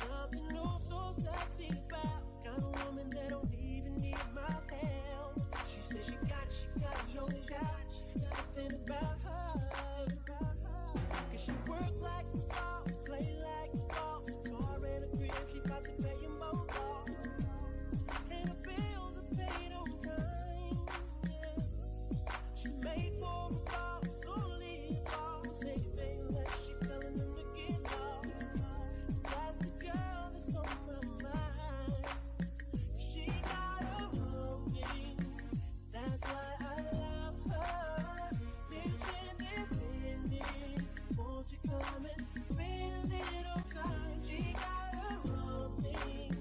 Something new so sexy about kind of woman that don't even need my help. She said she got it, no doubt. Something about her. Cause she work like a boss, play like a boss. Car and a crib, she got to pay them both off. And the bills are paid on time. Yeah. She made for a boss, only a boss. Anything less, she telling them to get lost. That's the girl that's on my mind. She got a roaming, that's why I love her. Lives independent, won't you come and spend a little time? She got a roaming,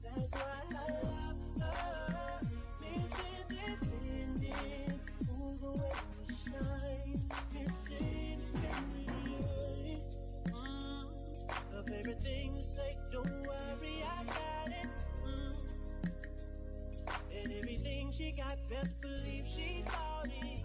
that's why I love her. Lives independent, ooh, the way you shine. Lives independent. Her favorite thing to say, don't worry, I got it. And everything she got, best believe she bought it.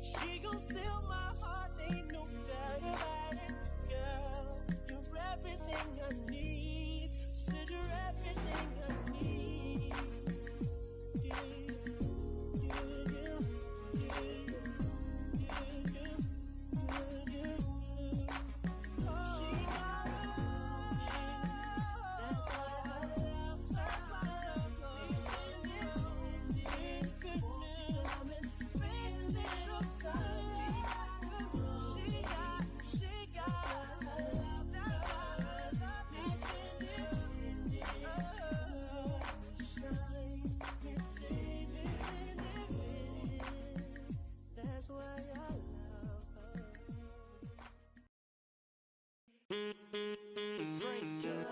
She gon' steal my heart, ain't no doubt about it. Girl, you're everything I need. Said you're everything I need. Yeah, yeah, yeah, yeah, yeah. She got it, that's why I love her. Independent, won't you come and spend a little time? She got, I love her. Independent, shine. Independent, that's why I love her. Drink it.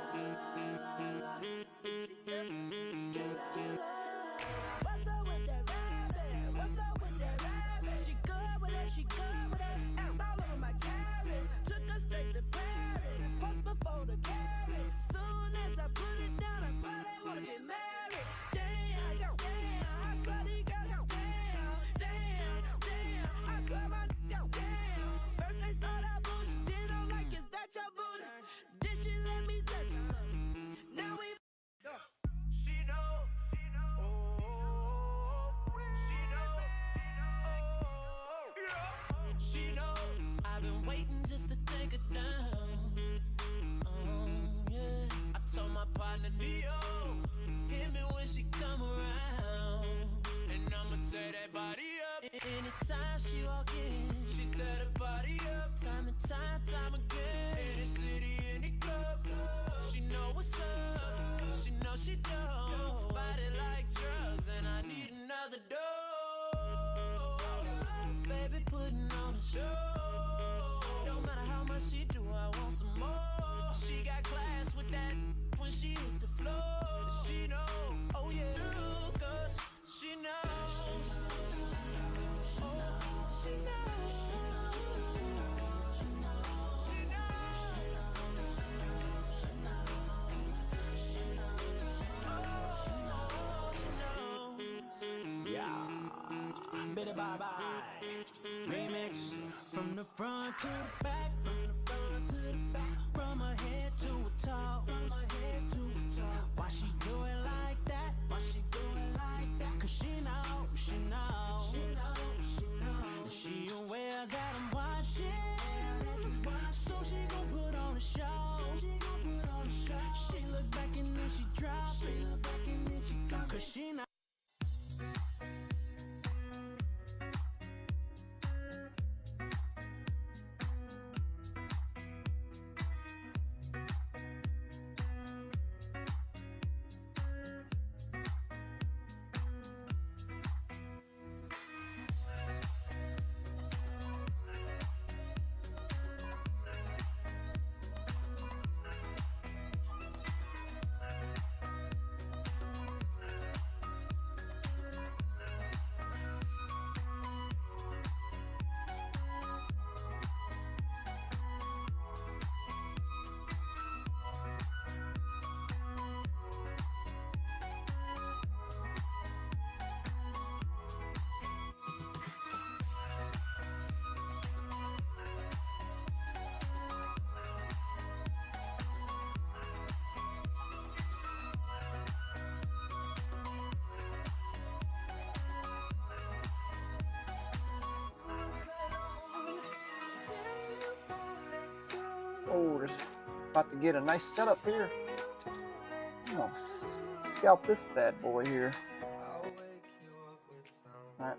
What's up with that rabbit? What's up with that rabbit? She good with it, she good with it. Out all over my carrot. Took her straight to Paris. Post before the carrot. Soon as I put it down, I swear they wanna get married. Damn, damn, I swear these girls, damn, I swear my damn. First they start out booty, then don't like, is that your booty? Then she let me touch her. Now we She know, she know I've been waiting just to take her down. Oh yeah, I told my partner Neo, hit me when she come around, and I'ma tear that body up. Anytime she walk in, she tear the body up. Time and time again. In the city, in the club, she know what's up. She know she don't. Body like drugs, and I need another dose. Baby putting on a show. Don't matter how much she do, I want some more. She got class with that when she hit the floor. She know, oh yeah, cause she knows. Oh, she knows. Yeah, bitty bye bye. Remix from the front to the back, from her head to her toe. Why she do it like that? Cause she knows. She aware that I'm watching, so she gon' put on a show. She look back and then she drop it, cause she not. viewers. About to get a nice setup here. I'm gonna scalp this bad boy here. All right.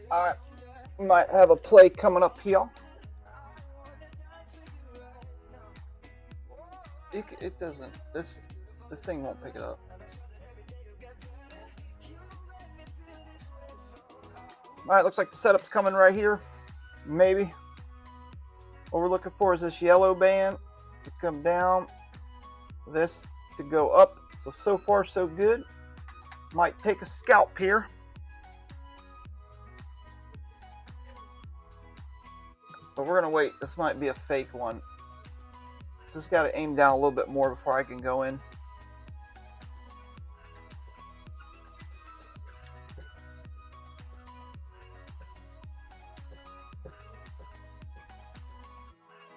All right. Might have a play coming up here. It doesn't. This thing won't pick it up. All right, looks like the setup's coming right here. Maybe. What we're looking for is this yellow band to come down, this to go up. So far so good. Might take a scalp here. But we're gonna wait. This might be a fake one. Just got to aim down a little bit more before I can go in.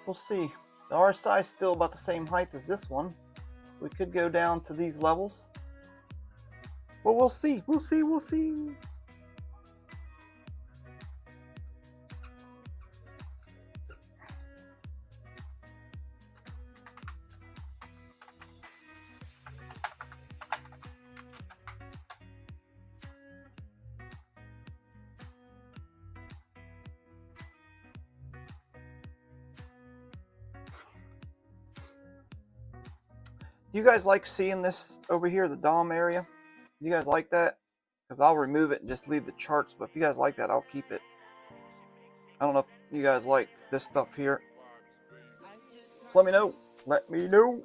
We'll see. The RSI is still about the same height as this one. We could go down to these levels. But we'll see. We'll see. We'll see. Do you guys like seeing this over here, the DOM area? Do you guys like that? Because I'll remove it and just leave the charts. But if you guys like that, I'll keep it. I don't know if you guys like this stuff here. So let me know. Let me know.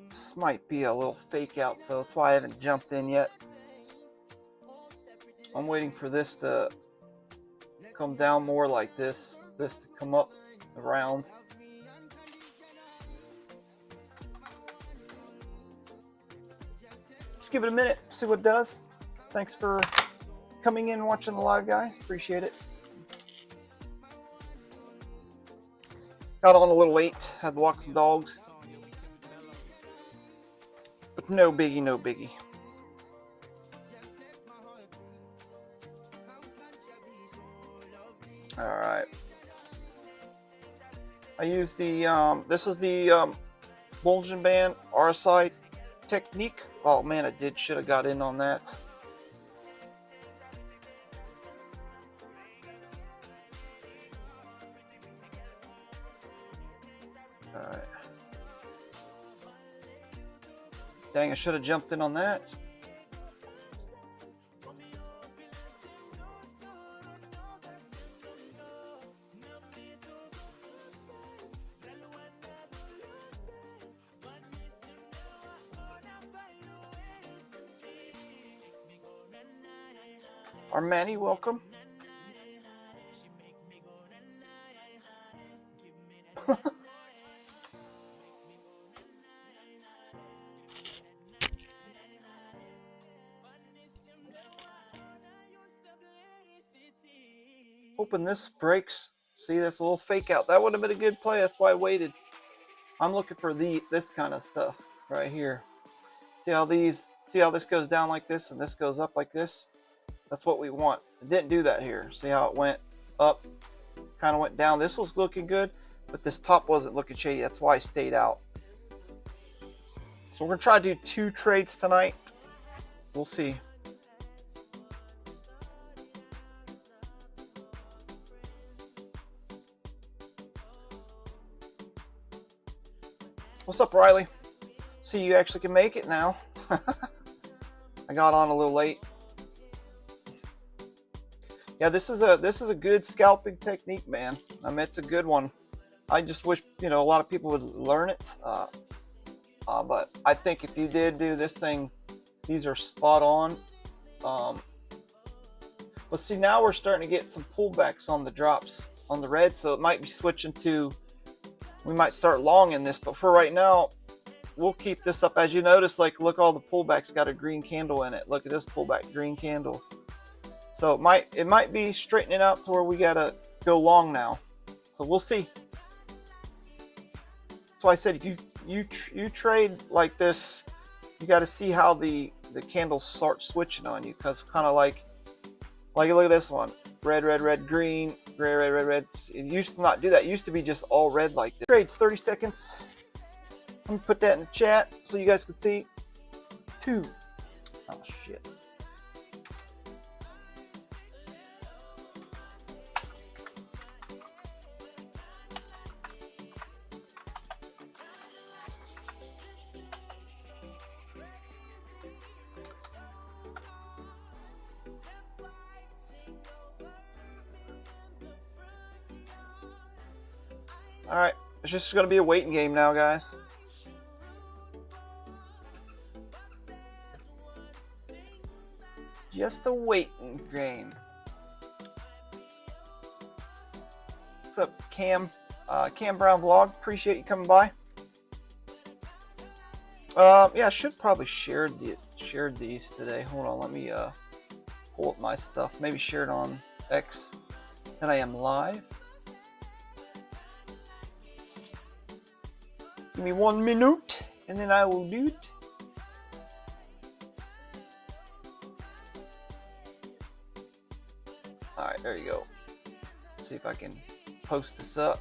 This might be a little fake out, so that's why I haven't jumped in yet. I'm waiting for this to come down more like this. This to come up around. Just give it a minute, see what it does. Thanks for coming in and watching the live, guys. Appreciate it. Got on a little late, had to walk some dogs. But no biggie, no biggie. All right. I use the, this is the Bulging Band RSI technique. Oh man, I should have got in on that. All right. Dang, I should have jumped in on that. Armani, welcome. Hoping this breaks. See, that's a little fake out. That would have been a good play. That's why I waited. I'm looking for this kind of stuff right here. See how this goes down like this and this goes up like this? That's what we want. It didn't do that here. See how it went up, kind of went down. This was looking good, but this top wasn't looking shady. That's why I stayed out. So we're gonna try to do 2 trades tonight. We'll see. What's up, Riley? See, you actually can make it now. I got on a little late. Yeah, this is a good scalping technique, man. I mean, it's a good one. I just wish, a lot of people would learn it. But I think if you did do this thing, these are spot on. But see, now we're starting to get some pullbacks on the drops on the red, so it might be switching to, we might start long in this, but for right now, we'll keep this up. As you notice, look, all the pullbacks got a green candle in it. Look at this pullback, green candle. So it might be straightening out to where we gotta go long now. So we'll see. So I said, if you trade like this, you got to see how the candles start switching on you, because kind of like look at this one, red, red, red, green, gray, red, red, red. It used to not do that. It used to be just all red like this. Trades 30 seconds. Let me put that in the chat so you guys can see. 2. Oh shit. All right, it's just going to be a waiting game now, guys. Just a waiting game. What's up, Cam? Cam Brown Vlog. Appreciate you coming by. Yeah, I should probably shared these today. Hold on, let me pull up my stuff. Maybe share it on X. That I am live. Give me 1 minute, and then I will do it. All right, there you go. Let's see if I can post this up.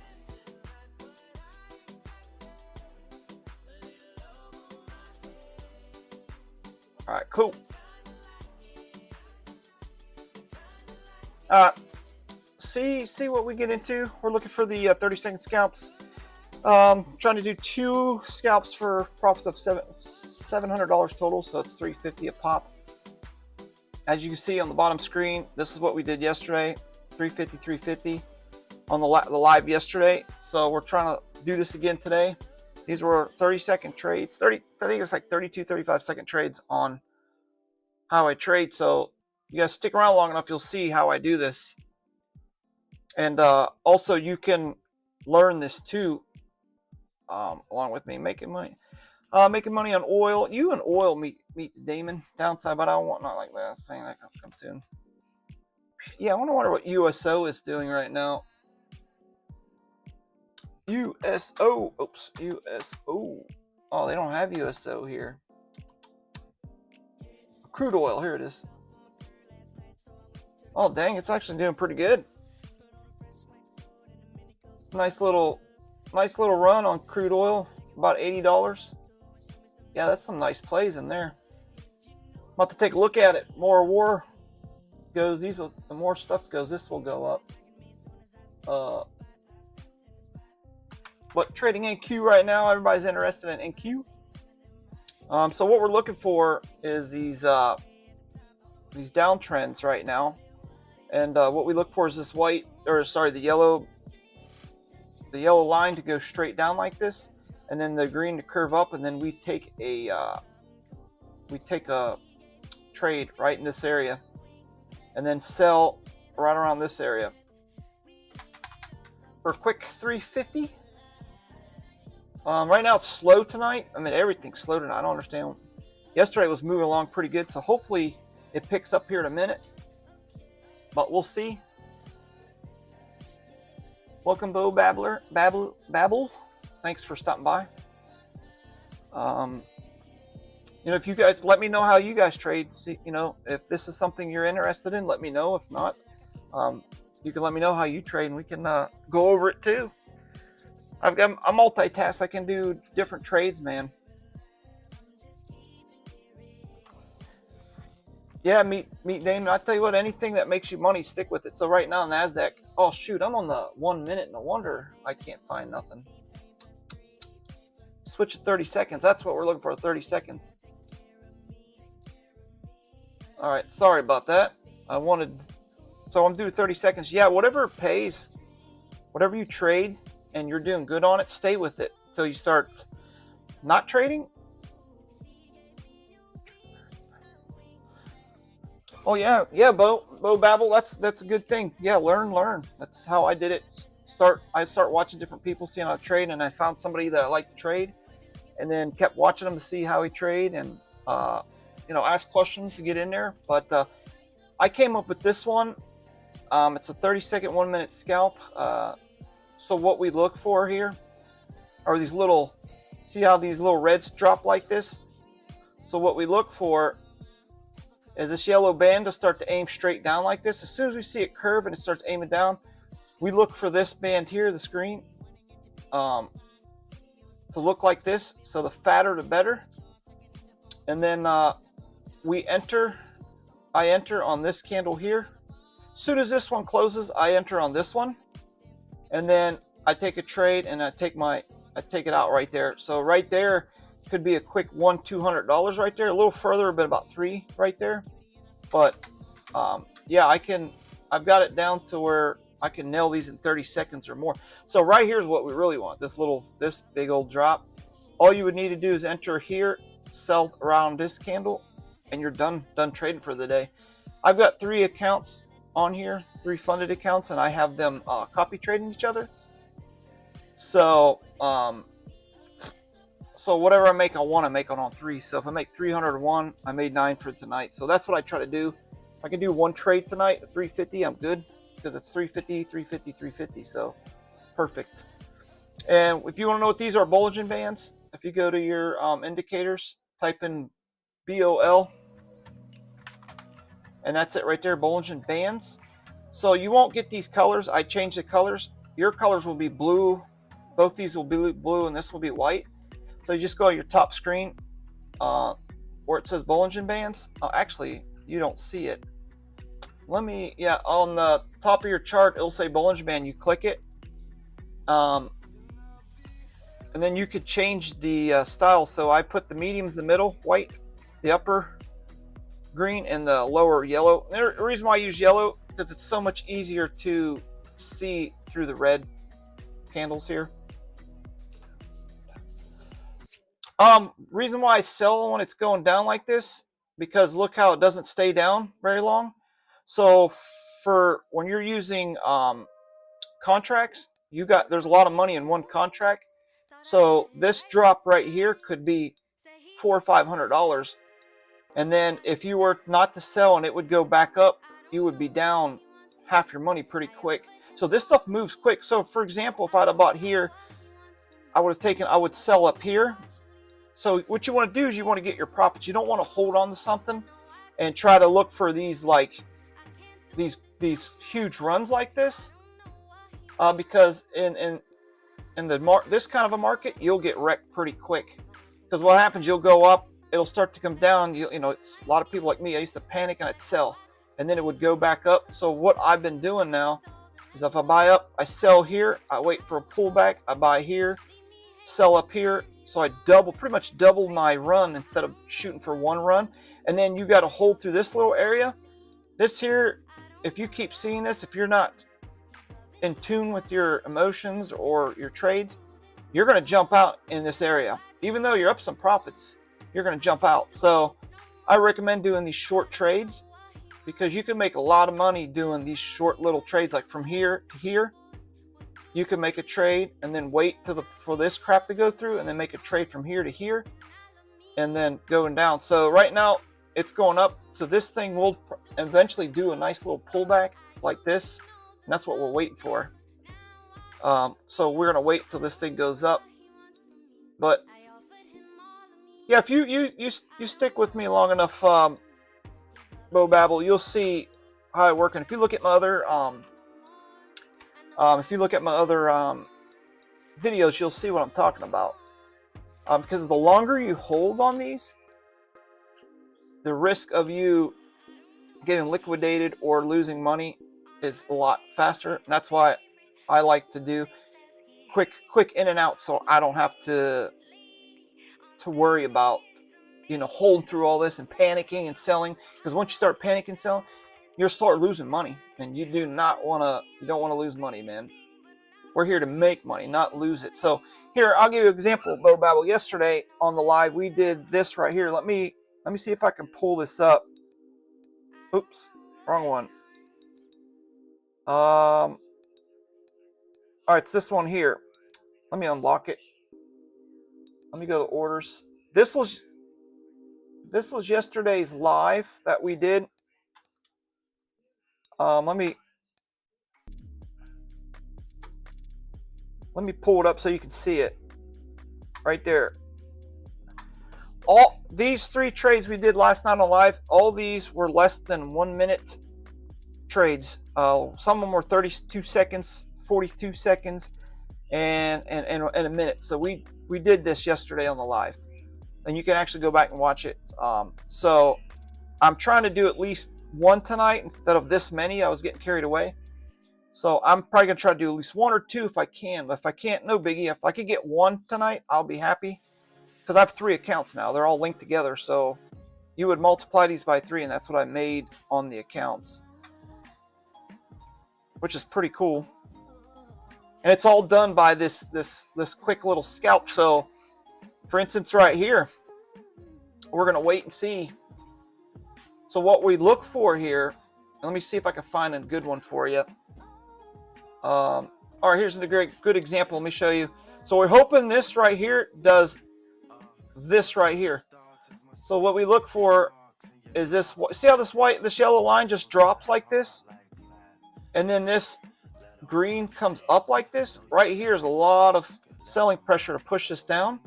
All right, cool. See what we get into. We're looking for the 30-second scalps. Trying to do 2 scalps for profits of $700 total, so it's $350 a pop. As you can see on the bottom screen, this is what we did yesterday, $350 on the live yesterday. So we're trying to do this again today. These were 30-second trades. I think it's like 32, 35-second trades on how I trade. So you guys stick around long enough, you'll see how I do this. And also you can learn this too. Along with me making money on oil. You and oil meet the Damon downside, but I don't want not like that. That's paying that come soon. Yeah, I wonder what USO is doing right now. USO. Oops, USO. Oh, they don't have USO here. Crude oil. Here it is. Oh, dang, it's actually doing pretty good. It's a nice little run on crude oil, about $80. Yeah, that's some nice plays in there. I'm about to take a look at it. More war goes, the more stuff goes, this will go up. But trading NQ right now, everybody's interested in NQ. So what we're looking for is these downtrends right now, and what we look for is this the yellow line to go straight down like this, and then the green to curve up, and then we take a trade right in this area, and then sell right around this area for a quick $350. Right now it's slow tonight. I mean, everything's slow tonight. I don't understand. Yesterday was moving along pretty good, so hopefully it picks up here in a minute, but we'll see. Welcome, Bo Babble. Thanks for stopping by. If you guys let me know how you guys trade. See, if this is something you're interested in, let me know. If not, you can let me know how you trade, and we can go over it too. I'm multitask. I can do different trades, man. Yeah, meet Damon. I tell you what, anything that makes you money, stick with it. So right now, NASDAQ. Oh shoot, I'm on the 1 minute. No wonder I can't find nothing. Switch to 30 seconds. That's what we're looking for. 30 seconds. All right. Sorry about that. So I'm doing 30 seconds. Yeah, whatever pays, whatever you trade, and you're doing good on it, stay with it till you start not trading. Oh yeah, Bo Babble. That's a good thing. Yeah, learn. That's how I did it. I start watching different people, seeing how to trade, and I found somebody that I like to trade, and then kept watching him to see how he trade, and ask questions to get in there. But I came up with this one. It's a 30-second, 1-minute scalp. So what we look for here are these little, see how these little reds drop like this? So what we look for is this yellow band to start to aim straight down like this. As soon as we see it curve and it starts aiming down, we look for this band here, the screen, to look like this. So the fatter the better. And then I enter on this candle here. As soon as this one closes, I enter on this one. And then I take a trade and I take it out right there. So right there could be a quick $100-200 right there. A little further, but about $3 right there. But yeah, I've got it down to where I can nail these in 30 seconds or more. So right here's what we really want. This big old drop. All you would need to do is enter here, sell around this candle, and you're done trading for the day. I've got 3 accounts on here, 3 funded accounts, and I have them copy trading each other. So so whatever I make, I want to make it on 3. So if I make 301, I made 9 for tonight. So that's what I try to do. If I can do 1 trade tonight at 350, I'm good, because it's 350, 350, 350. So perfect. And if you want to know what these are, Bollinger Bands, if you go to your indicators, type in BOL, and that's it right there, Bollinger Bands. So you won't get these colors. I changed the colors. Your colors will be blue. Both these will be blue, and this will be white. So you just go to your top screen where it says Bollinger Bands. Actually, you don't see it. Yeah, on the top of your chart, it'll say Bollinger Band. You click it. And then you could change the style. So I put the mediums in the middle, white, the upper green, and the lower yellow. And the reason why I use yellow, because it's so much easier to see through the red candles here. Reason why I sell when it's going down like this, because look how it doesn't stay down very long. So for when you're using contracts, there's a lot of money in one contract. So this drop right here could be $400 or $500. And then if you were not to sell and it would go back up, you would be down half your money pretty quick. So this stuff moves quick. So for example, if I'd have bought here, I would sell up here. So what you want to do is you want to get your profits. You don't want to hold on to something and try to look for these these huge runs like this, because in this kind of a market, you'll get wrecked pretty quick. Because what happens, you'll go up, it'll start to come down. You know, it's a lot of people like me, I used to panic and I'd sell, and then it would go back up. So what I've been doing now is if I buy up, I sell here, I wait for a pullback, I buy here, sell up here. So I pretty much double my run instead of shooting for 1 run. And then you got to hold through this little area. This here, if you keep seeing this, if you're not in tune with your emotions or your trades, you're going to jump out in this area. Even though you're up some profits, you're going to jump out. So I recommend doing these short trades, because you can make a lot of money doing these short little trades, like from here to here. You can make a trade and then wait for this crap to go through, and then make a trade from here to here, and then going down. So right now it's going up. So this thing will eventually do a nice little pullback like this, and that's what we're waiting for. So we're gonna wait till this thing goes up. But yeah, if you stick with me long enough, Bo Babble, you'll see how I work. And if you look at my other videos, you'll see what I'm talking about. Because the longer you hold on these, the risk of you getting liquidated or losing money is a lot faster. And that's why I like to do quick in and out, so I don't have to worry about, you know, holding through all this and panicking and selling. Because once you start panicking and selling, you'll start losing money, and you don't want to lose money, man. We're here to make money, not lose it. So here, I'll give you an example, Bo Babble. Yesterday on the live, we did this right here. Let me see if I can pull this up. Oops, wrong one. All right, it's this one here. Let me unlock it. Let me go to orders. This was yesterday's live that we did. Let me pull it up so you can see it. Right there. All these 3 trades we did last night on live, all these were less than 1 minute trades. Some of them were 32 seconds, 42 seconds, and a minute. So we did this yesterday on the live, and you can actually go back and watch it. So I'm trying to do at least 1 tonight instead of this many. I was getting carried away. So I'm probably going to try to do at least 1 or 2 if I can. But if I can't, no biggie. If I could get 1 tonight, I'll be happy. Because I have 3 accounts now. They're all linked together. So you would multiply these by 3, and that's what I made on the accounts. Which is pretty cool. And it's all done by this quick little scalp. So, for instance, right here, we're going to wait and see. So what we look for here, let me see if I can find a good one for you. All right, here's a good example. Let me show you. So we're hoping this right here does this right here. So what we look for is this. See how this yellow line just drops like this? And then this green comes up like this. Right here is a lot of selling pressure to push this down.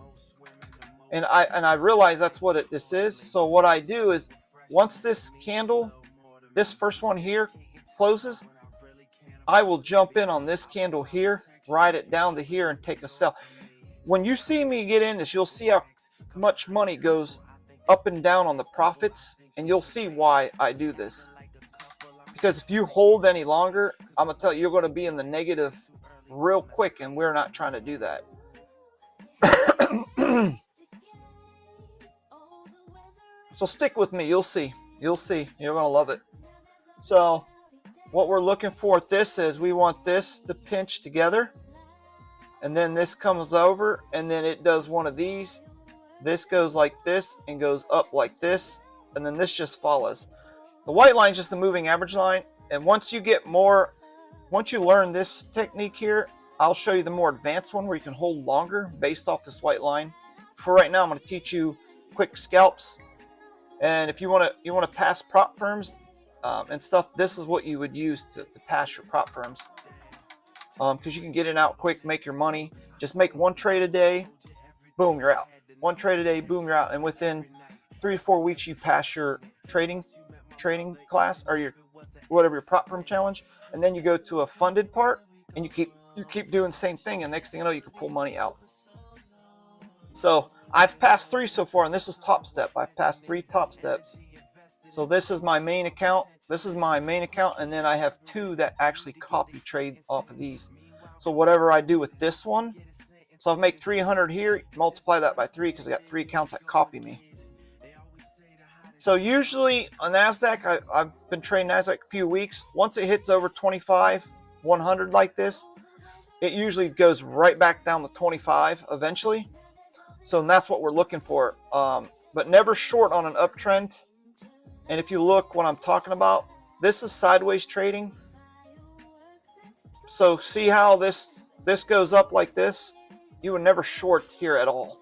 And I realize that's what this is. So what I do is once this candle, this first one here closes, I will jump in on this candle here, ride it down to here, and take a sell. When you see me get in this, you'll see how much money goes up and down on the profits, and you'll see why I do this. Because if you hold any longer, I'm going to tell you, you're going to be in the negative real quick, and we're not trying to do that. So stick with me. You'll see. You'll see. You're going to love it. So what we're looking for at this is we want this to pinch together. And then this comes over, and then it does one of these. This goes like this and goes up like this. And then this just follows. The white line is just the moving average line. And once you learn this technique here, I'll show you the more advanced one where you can hold longer based off this white line. For right now, I'm going to teach you quick scalps. And if you want to pass prop firms and stuff, this is what you would use to pass your prop firms. Because you can get in out quick, make your money. Just make 1 trade a day, boom, you're out. 1 trade a day, boom, you're out. And within 3 to 4 weeks, you pass your trading class or your whatever your prop firm challenge. And then you go to a funded part, and you keep doing the same thing. And next thing you know, you can pull money out. So I've passed 3 so far, and this is top step. I've passed 3 top steps. So this is my main account. This is my main account, and then I have 2 that actually copy trade off of these. So whatever I do with this one, so I'll make 300 here, multiply that by 3 because I got 3 accounts that copy me. So usually on NASDAQ, I've been trading NASDAQ a few weeks. Once it hits over 25, 100 like this, it usually goes right back down to 25 eventually. So that's what we're looking for. But never short on an uptrend. And if you look what I'm talking about, this is sideways trading. So see how this goes up like this? You would never short here at all.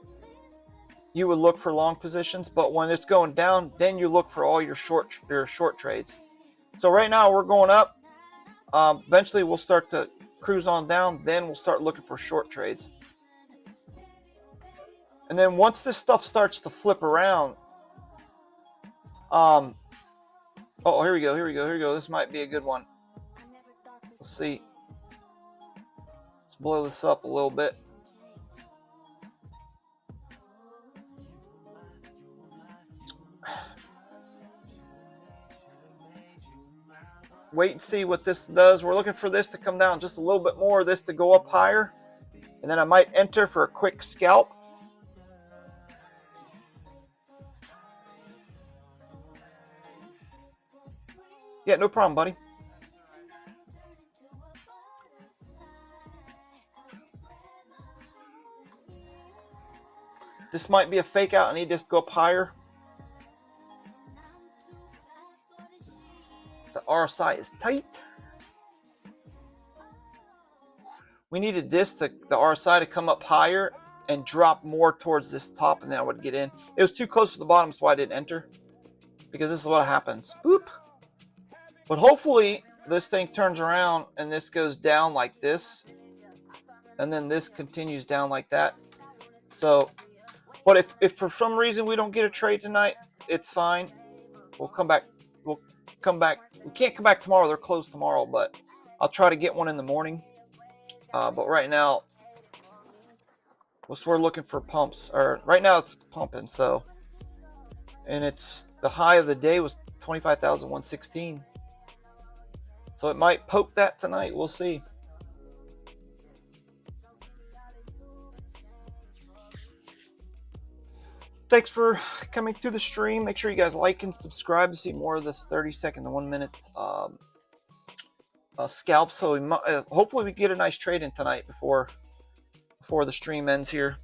You would look for long positions, but when it's going down, then you look for all your short trades. So right now we're going up. Eventually we'll start to cruise on down. Then we'll start looking for short trades. And then once this stuff starts to flip around, oh, here we go. This might be a good one. Let's see. Let's blow this up a little bit. Wait and see what this does. We're looking for this to come down just a little bit more, this to go up higher. And then I might enter for a quick scalp. Yeah, no problem, buddy. This might be a fake out. I need this to go up higher. The RSI is tight. We needed the RSI to come up higher and drop more towards this top, and then I would get in. It was too close to the bottom, so I didn't enter. Because this is what happens. Boop. But hopefully, this thing turns around and this goes down like this, and then this continues down like that. So, but if for some reason we don't get a trade tonight, it's fine. We'll come back. We'll come back. We can't come back tomorrow. They're closed tomorrow, but I'll try to get one in the morning. But right now, we're looking for pumps. Or right now it's pumping. So, and it's the high of the day was 25,116. So it might poke that tonight. We'll see. Thanks for coming to the stream. Make sure you guys like and subscribe to see more of this 30-second to 1 minute scalp. So hopefully we get a nice trade in tonight before the stream ends here.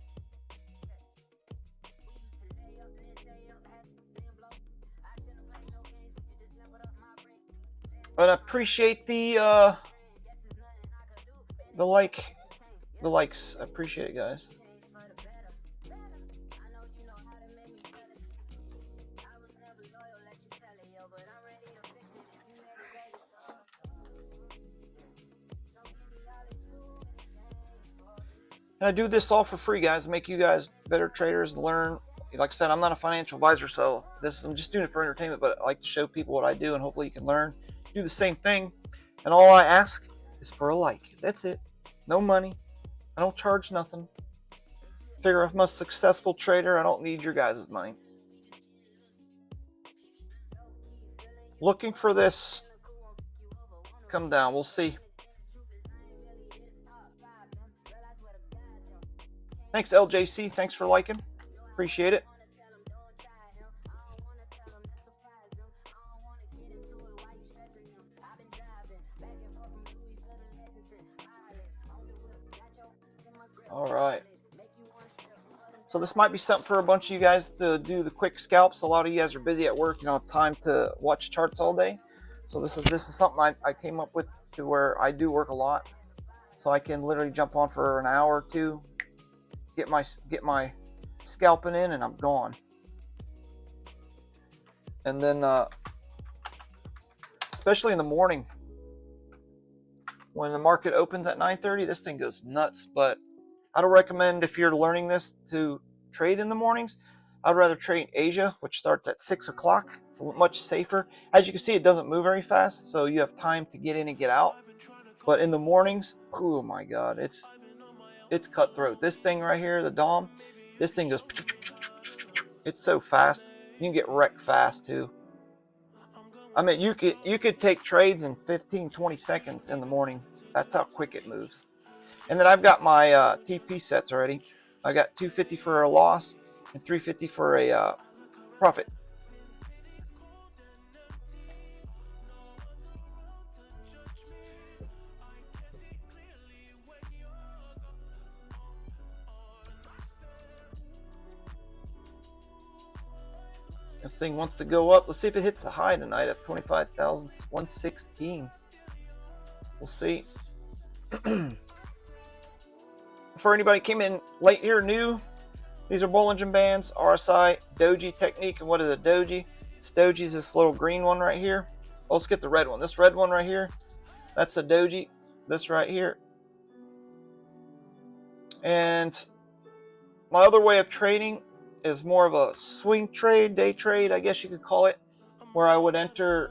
And I appreciate the likes. I appreciate it, guys. And I do this all for free, guys, to make you guys better traders and learn. Like I said, I'm not a financial advisor, so I'm just doing it for entertainment, but I like to show people what I do, and hopefully you can learn, do the same thing. And all I ask is for a like. That's it. No money. I don't charge nothing. Figure if I'm a successful trader, I don't need your guys' money. Looking for this. Come down. We'll see. Thanks, LJC. Thanks for liking. Appreciate it. All right. So this might be something for a bunch of you guys to do the quick scalps. A lot of you guys are busy at work. You don't have time to watch charts all day. So this is something I came up with to where I do work a lot. So I can literally jump on for an hour or two, get my scalping in, and I'm gone. And then especially in the morning when the market opens at 9:30, this thing goes nuts. But I don't recommend, if you're learning this, to trade in the mornings. I'd rather trade Asia, which starts at 6 o'clock. It's much safer. As you can see, it doesn't move very fast, so you have time to get in and get out. But in the mornings, oh my God, it's cutthroat. This thing right here, the DOM, this thing goes, it's so fast. You can get wrecked fast too. I mean, you could take trades in 15, 20 seconds in the morning. That's how quick it moves. And then I've got my TP sets already. I got 250 for a loss and 350 for a profit. This thing wants to go up. Let's see if it hits the high tonight at 25,116. We'll see. For anybody came in late here, new, these are Bollinger Bands, RSI, Doji technique. And what is a Doji? This Doji is this little green one right here. Oh, let's get the red one. This red one right here, that's a Doji. This right here. And my other way of trading is more of a swing trade, day trade, I guess you could call it, where I would enter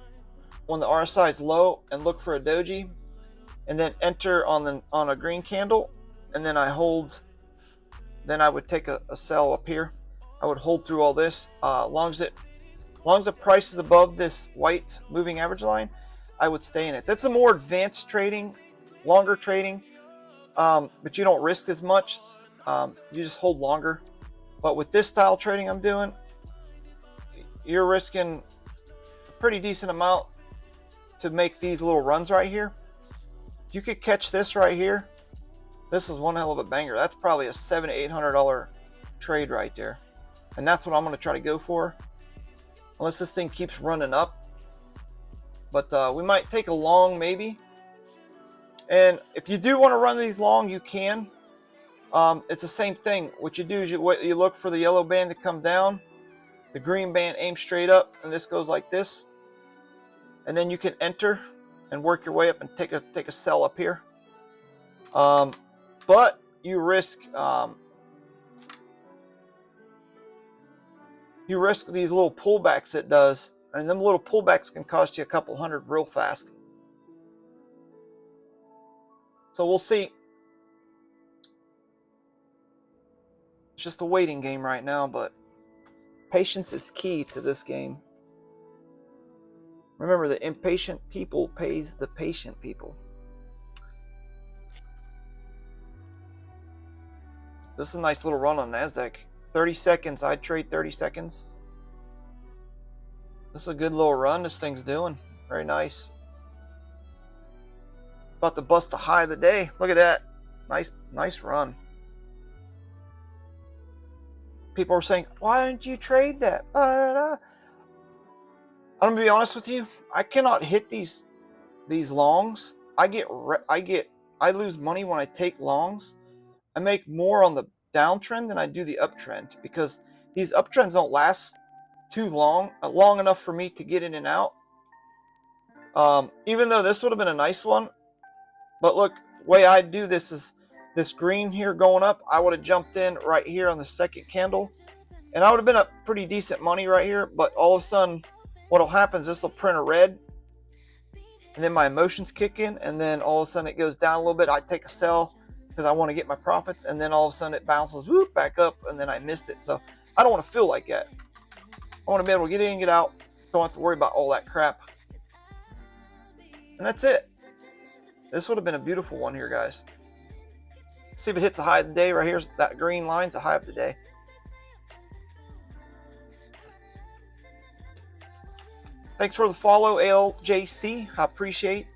when the RSI is low and look for a Doji, and then enter on a green candle, and then I hold. Then I would take a sell up here. I would hold through all this. Long as the price is above this white moving average line, I would stay in it. That's a more advanced trading, longer trading, but you don't risk as much. You just hold longer. But with this style trading I'm doing, you're risking a pretty decent amount to make these little runs right here. You could catch this right here. This is one hell of a banger. That's probably a $700 to $800 trade right there. And that's what I'm going to try to go for. Unless this thing keeps running up. But we might take a long maybe. And if you do want to run these long, you can. It's the same thing. What you do is you look for the yellow band to come down. The green band aims straight up. And this goes like this. And then you can enter and work your way up and take a sell up here. But you risk these little pullbacks it does, and them little pullbacks can cost you a couple hundred real fast. So we'll see. It's just a waiting game right now, but patience is key to this game. Remember, the impatient people pays the patient people. This is a nice little run on NASDAQ. 30 seconds, I'd trade 30 seconds. This is a good little run this thing's doing. Very nice. About to bust the high of the day. Look at that. Nice run. People are saying, why didn't you trade that? I'm going to be honest with you. I cannot hit these longs. I lose money when I take longs. I make more on the downtrend than I do the uptrend, because these uptrends don't last too long enough for me to get in and out. Even though this would have been a nice one, but look, the way I do this is this green here going up. I would have jumped in right here on the second candle, and I would have been up pretty decent money right here. But all of a sudden, what'll happen is this will print a red, and then my emotions kick in, and then all of a sudden it goes down a little bit. I take a sell because I want to get my profits, and then all of a sudden it bounces whoop back up, and then I missed it. So I don't want to feel like that. I want to be able to get in and get out. Don't have to worry about all that crap. And that's it. This would have been a beautiful one here, guys. See if it hits a high of the day. Right here's that green line's a high of the day. Thanks for the follow, LJC. I appreciate.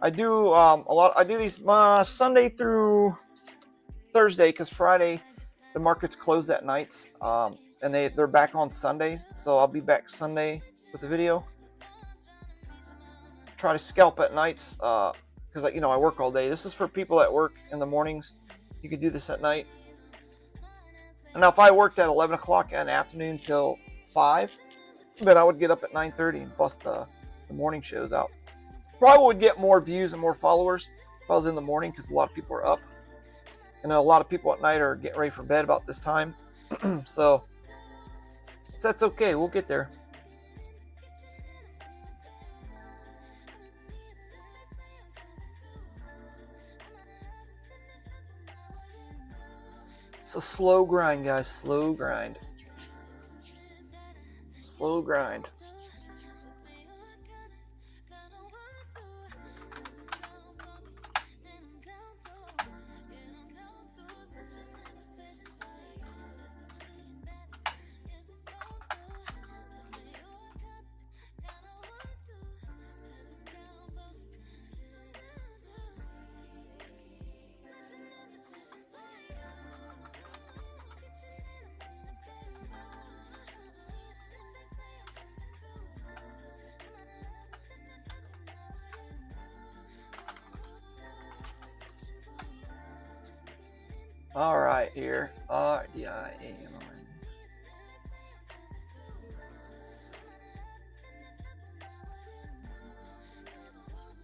I do I do these Sunday through Thursday, because Friday the markets close at nights, and they're back on Sundays. So I'll be back Sunday with the video. Try to scalp at nights, because I work all day. This is for people that work in the mornings. You could do this at night. And now if I worked at 11 o'clock in the afternoon till 5, then I would get up at 9:30 and bust the morning shows out. Probably would get more views and more followers if I was in the morning, because a lot of people are up. And a lot of people at night are getting ready for bed about this time. So that's okay. We'll get there. It's a slow grind, guys. Slow grind. Slow grind. All right, here. RDIAMON.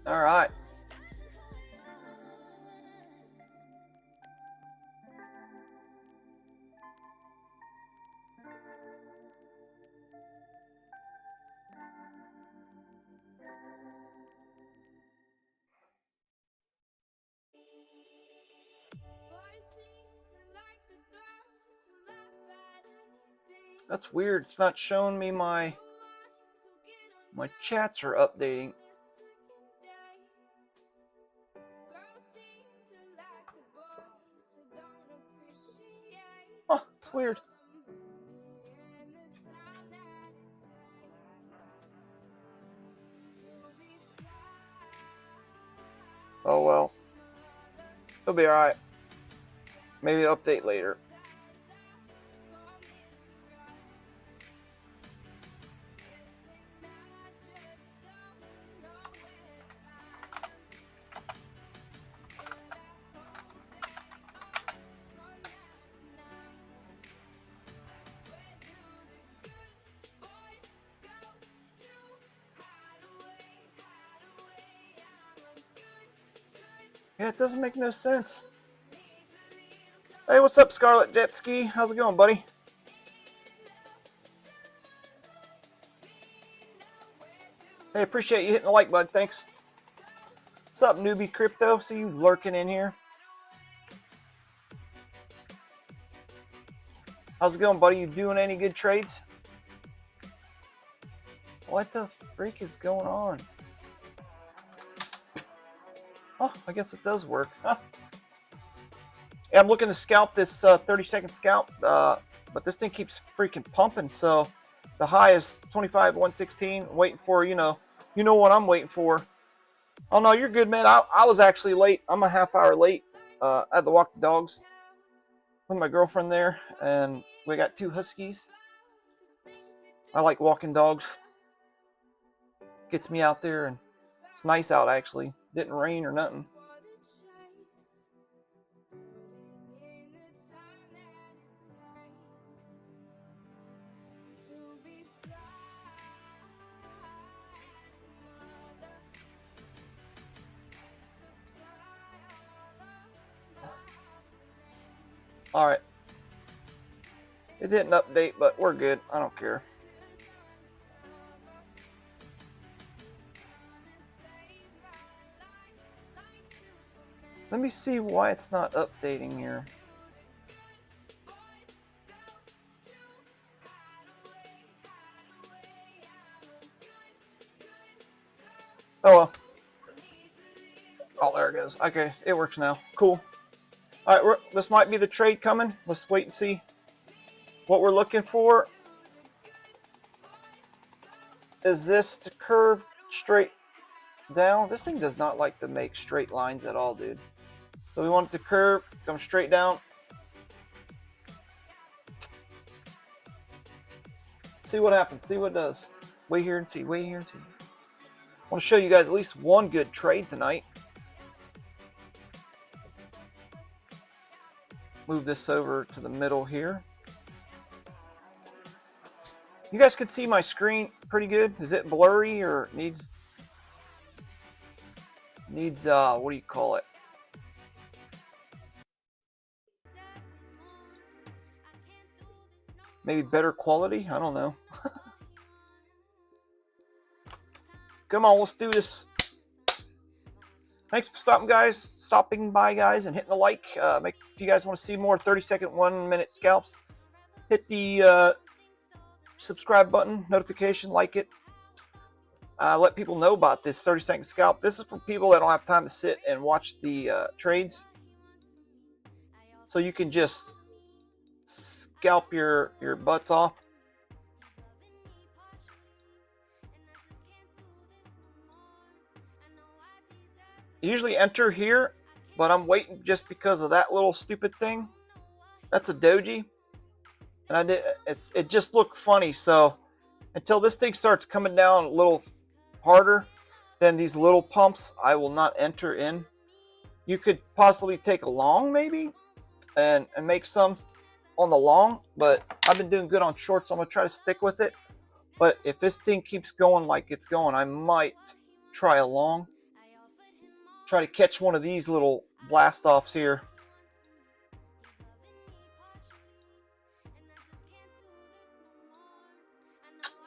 All right. That's weird. It's not showing me my chats are updating. Oh, it's weird. Oh well. It'll be alright. Maybe update later. Yeah, it doesn't make no sense. Hey, what's up, Scarlet Jet Ski? How's it going, buddy? Hey, appreciate you hitting the like button. Thanks. What's up, newbie crypto? See you lurking in here. How's it going, buddy? You doing any good trades? What the freak is going on? Oh, I guess it does work. Huh. Yeah, I'm looking to scalp this 30-second scalp, but this thing keeps freaking pumping. So the high is 25,116. Waiting for, you know what I'm waiting for. Oh no, you're good, man. I was actually late. I'm a half hour late. I had to walk the dogs with my girlfriend there, and we got 2 huskies. I like walking dogs. Gets me out there, and it's nice out actually. Didn't rain or nothing. All right. It didn't update, but we're good. I don't care. Let me see why it's not updating here. Oh well. Oh, there it goes. Okay, it works now. Cool. All right, this might be the trade coming. Let's wait and see what we're looking for. Is this to curve straight down? This thing does not like to make straight lines at all, dude. So we want it to curve, come straight down. See what happens. See what it does. Wait here and see. Wait here and see. I want to show you guys at least one good trade tonight. Move this over to the middle here. You guys can see my screen pretty good. Is it blurry or needs what do you call it? Maybe better quality? I don't know. Come on, let's do this. Thanks for stopping by, guys, and hitting the like. If you guys want to see more 30-second, 1-minute scalps, hit the subscribe button, notification, like it. Let people know about this 30-second scalp. This is for people that don't have time to sit and watch the trades. So you can just scalp your butts off. Usually enter here, but I'm waiting just because of that little stupid thing. That's a doji, and it just looked funny. So until this thing starts coming down a little harder than these little pumps, I will not enter in. You could possibly take a long maybe and make some on the long, but I've been doing good on short, so I'm gonna try to stick with it. But if this thing keeps going like it's going, I might try a long. Try to catch one of these little blast offs here.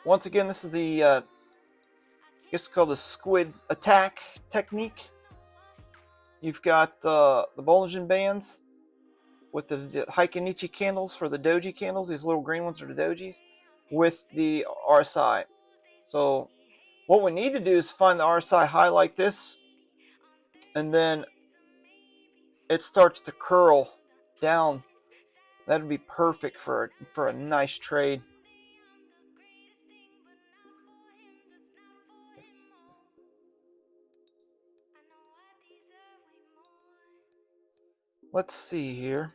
Once again, this is the I guess it's called the squid attack technique. You've got the Bollinger Bands with the Heikinichi candles for the doji candles. These little green ones are the dojis with the RSI. So what we need to do is find the RSI high like this, and then it starts to curl down. That would be perfect for a nice trade. Let's see here.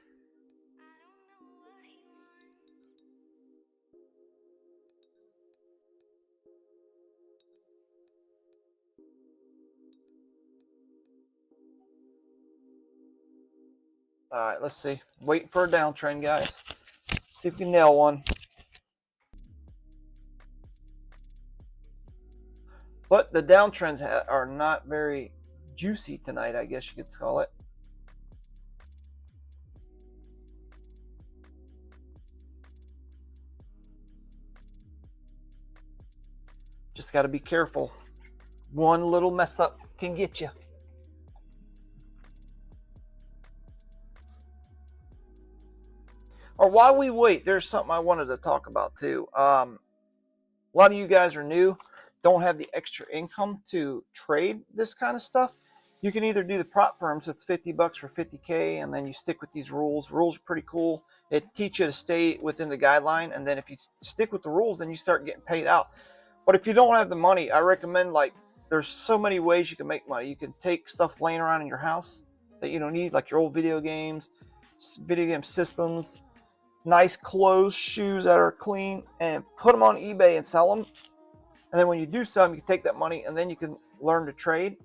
All right, let's see. Waiting for a downtrend, guys. See if we can nail one. But the downtrends are not very juicy tonight, I guess you could call it. Just got to be careful. One little mess up can get you. Or while we wait, there's something I wanted to talk about too. A lot of you guys are new, don't have the extra income to trade this kind of stuff. You can either do the prop firms, it's $50 for 50K, and then you stick with these rules. Rules are pretty cool. It teaches you to stay within the guideline, and then if you stick with the rules, then you start getting paid out. But if you don't have the money, I recommend, like, there's so many ways you can make money. You can take stuff laying around in your house that you don't need, like your old video games, video game systems, nice clothes, shoes that are clean, and put them on eBay and sell them. And then when you do sell them, you can take that money and then you can learn to trade.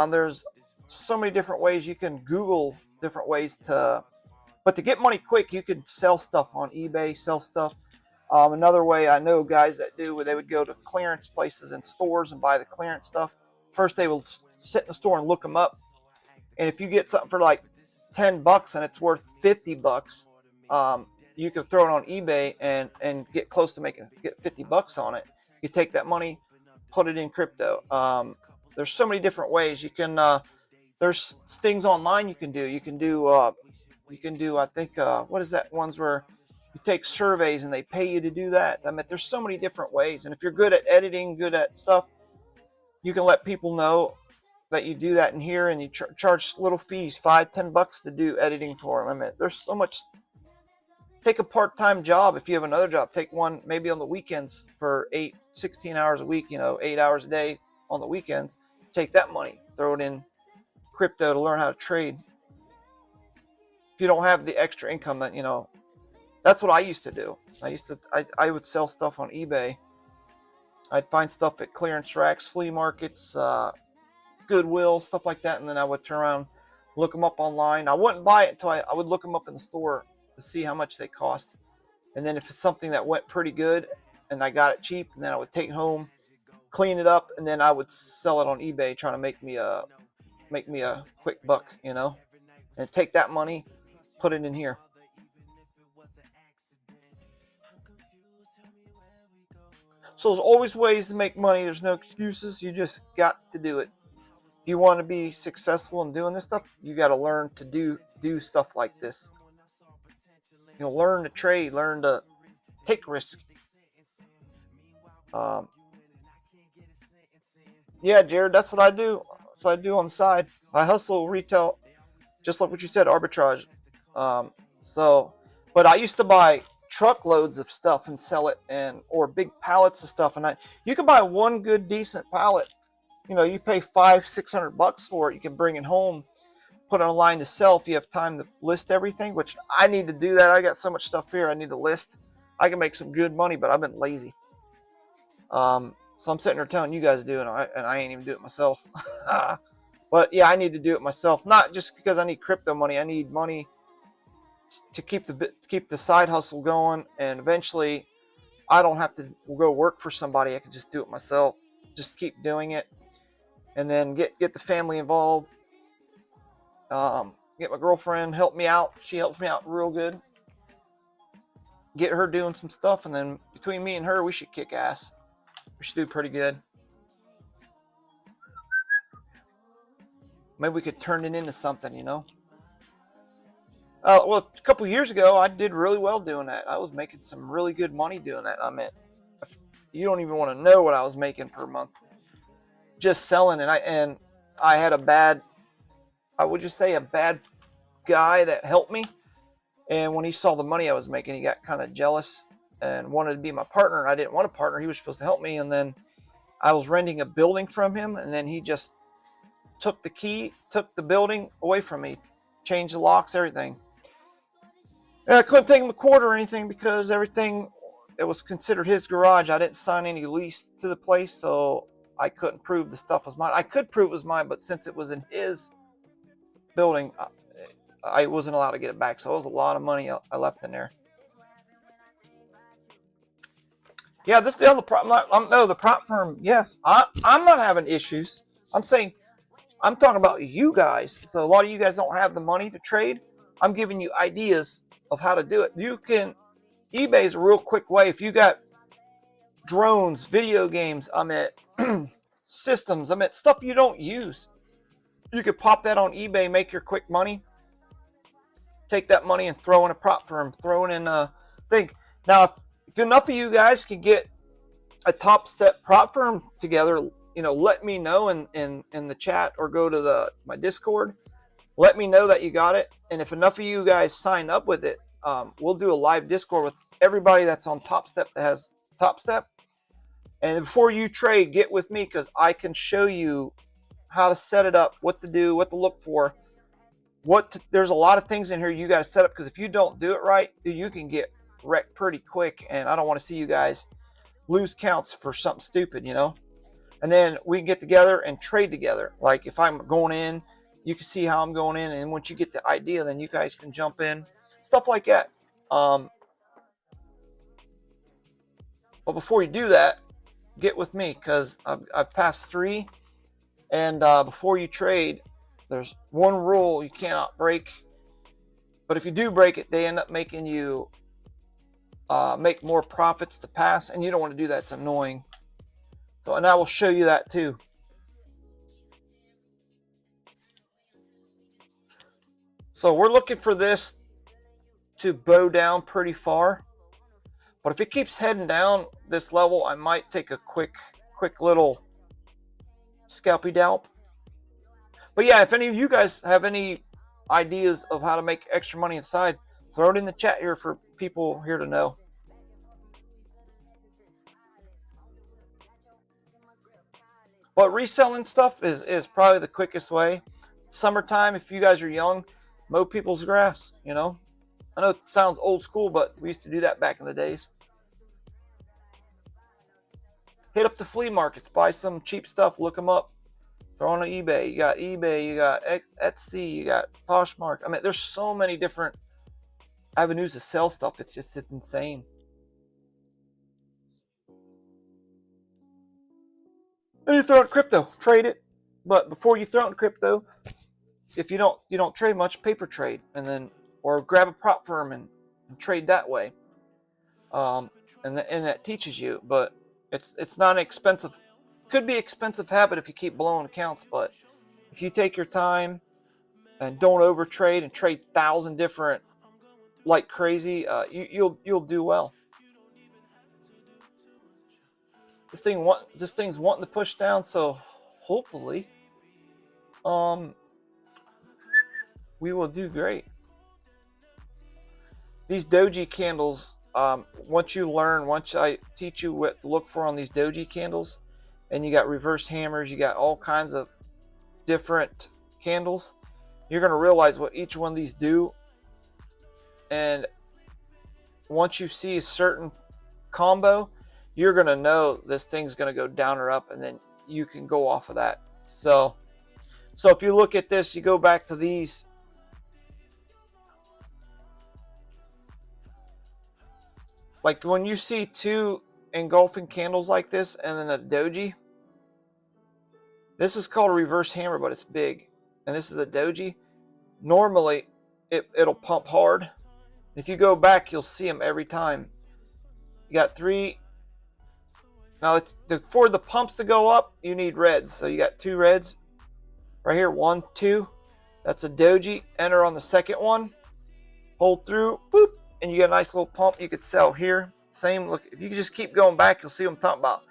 There's so many different ways. You can Google different ways but to get money quick, you can sell stuff on eBay, sell stuff. Another way, I know guys that do, where they would go to clearance places and stores and buy the clearance stuff. First, they will sit in the store and look them up. And if you get something for like $10 and it's worth $50, you can throw it on eBay and get close to get $50 on it. You take that money, put it in crypto. There's so many different ways you can. There's things online you can do. You can do. I think what is that? Ones where you take surveys and they pay you to do that. I mean, there's so many different ways. And if you're good at editing, good at stuff, you can let people know that you do that in here, and you charge little fees, $5-10 to do editing for them. I mean, there's so much. Take a part-time job if you have another job. Take one maybe on the weekends for 16 hours a week, 8 hours a day on the weekends. Take that money, throw it in crypto to learn how to trade. If you don't have the extra income, that that's what I used to do. I would sell stuff on eBay. I'd find stuff at clearance racks, flea markets, Goodwill, stuff like that, and then I would turn around, look them up online. I wouldn't buy it until I would look them up in the store to see how much they cost. And then if it's something that went pretty good and I got it cheap, and then I would take it home, clean it up, and then I would sell it on eBay, trying to make me a quick buck, and take that money, put it in here. So there's always ways to make money. There's no excuses. You just got to do it. If you want to be successful in doing this stuff, you got to learn to do stuff like this. Learn to trade, learn to take risk. Yeah, Jared, that's what I do. That's what I do on the side. I hustle retail, just like what you said, arbitrage. But I used to buy truckloads of stuff and sell it, or big pallets of stuff, and you can buy one good decent pallet. You pay $500-600 for it. You can bring it home, put it online to sell if you have time to list everything, which I need to do that. I got so much stuff here I need to list. I can make some good money, but I've been lazy. So I'm sitting there telling you guys to do it, and I ain't even do it myself. But yeah, I need to do it myself. Not just because I need crypto money. I need money to keep the side hustle going, and eventually I don't have to go work for somebody. I can just do it myself. Just keep doing it, and then get the family involved. Get my girlfriend, help me out. She helps me out real good. Get her doing some stuff, and then between me and her, we should kick ass. We should do pretty good. Maybe we could turn it into something, Well, a couple years ago, I did really well doing that. I was making some really good money doing that. I mean, you don't even want to know what I was making per month just selling it. I had a bad guy that helped me. And when he saw the money I was making, he got kind of jealous and wanted to be my partner. I didn't want a partner. He was supposed to help me. And then I was renting a building from him. And then he just took the building away from me, changed the locks, everything. And I couldn't take him a quarter or anything because everything, it was considered his garage. I didn't sign any lease to the place, so I couldn't prove the stuff was mine. I could prove it was mine, but since it was in his building, I wasn't allowed to get it back. So it was a lot of money I left in there. Yeah, this the other problem. No, the prop firm. Yeah, I'm not having issues. I'm saying I'm talking about you guys. So a lot of you guys don't have the money to trade. I'm giving you ideas of how to do it. You can, eBay is a real quick way. If you got drones, video games, I'm at systems, I'm at stuff you don't use. You could pop that on eBay, make your quick money. Take that money and throw in a prop firm, throw it in a thing. Now, if enough of you guys can get a Top Step prop firm together, let me know in the chat or go to my Discord. Let me know that you got it. And if enough of you guys sign up with it, we'll do a live Discord with everybody that's on Top Step that has Top Step. And before you trade, get with me because I can show you how to set it up, what to do, what to look for. There's a lot of things in here you got to set up because if you don't do it right, you can get wrecked pretty quick. And I don't want to see you guys lose counts for something stupid, And then we can get together and trade together. Like if I'm going in, you can see how I'm going in. And once you get the idea, then you guys can jump in. Stuff like that. But before you do that, get with me because I've passed 3. And before you trade, there's one rule you cannot break. But if you do break it, they end up making you make more profits to pass. And you don't want to do that. It's annoying. So, and I will show you that too. So we're looking for this to bow down pretty far. But if it keeps heading down this level, I might take a quick little scalpy dalp. But yeah, if any of you guys have any ideas of how to make extra money inside, throw it in the chat here for people here to know. But reselling stuff is probably the quickest way. Summertime, if you guys are young, mow people's grass, I know it sounds old school, but we used to do that back in the days. Hit up the flea markets, buy some cheap stuff, look them up. Throw on eBay. You got Etsy, you got Poshmark. I mean, there's so many different avenues to sell stuff. It's insane. Then you throw it in crypto, trade it. But before you throw it in crypto, if you don't trade much, paper trade, and then or grab a prop firm and trade that way. And that teaches you, but it's not an expensive. Could be expensive habit if you keep blowing accounts, but if you take your time and don't overtrade and trade 1,000 different like crazy, you'll do well. This thing's wanting to push down, so hopefully we will do great. These doji candles, once I teach you what to look for on these doji candles, and you got reverse hammers, you got all kinds of different candles, you're going to realize what each one of these do. And once you see a certain combo, you're going to know this thing's going to go down or up, and then you can go off of that. So if you look at this, you go back to these. Like when you see 2 engulfing candles like this and then a doji, this is called a reverse hammer, but it's big. And this is a doji. Normally, it'll pump hard. If you go back, you'll see them every time. You got 3. Now, for the pumps to go up, you need reds. So you got 2 reds. Right here, 1, 2. That's a doji. Enter on the second one. Hold through. Boop. And you get a nice little pump you could sell here. Same look. If you just keep going back, you'll see what I'm talking about.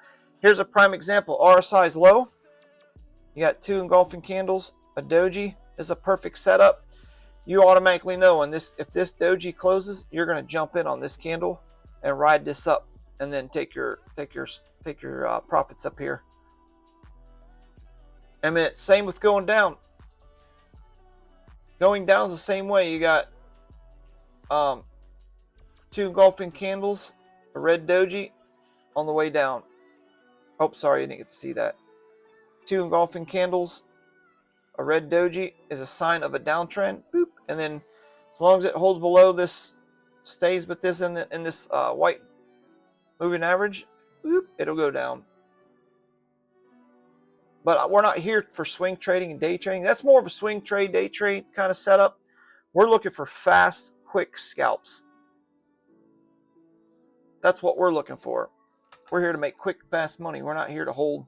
Here's a prime example. RSI is low. You got 2 engulfing candles. A doji is a perfect setup. You automatically know if this doji closes, you're going to jump in on this candle and ride this up, and then take your profits up here. And then same with going down. Going down is the same way. You got 2 engulfing candles, a red doji on the way down. Oh, sorry, I didn't get to see that. 2 engulfing candles, a red doji is a sign of a downtrend. Boop. And then as long as it holds below this, stays with this in this white moving average, boop, it'll go down. But we're not here for swing trading and day trading. That's more of a swing trade, day trade kind of setup. We're looking for fast, quick scalps. That's what we're looking for. We're here to make quick, fast money. We're not here to hold.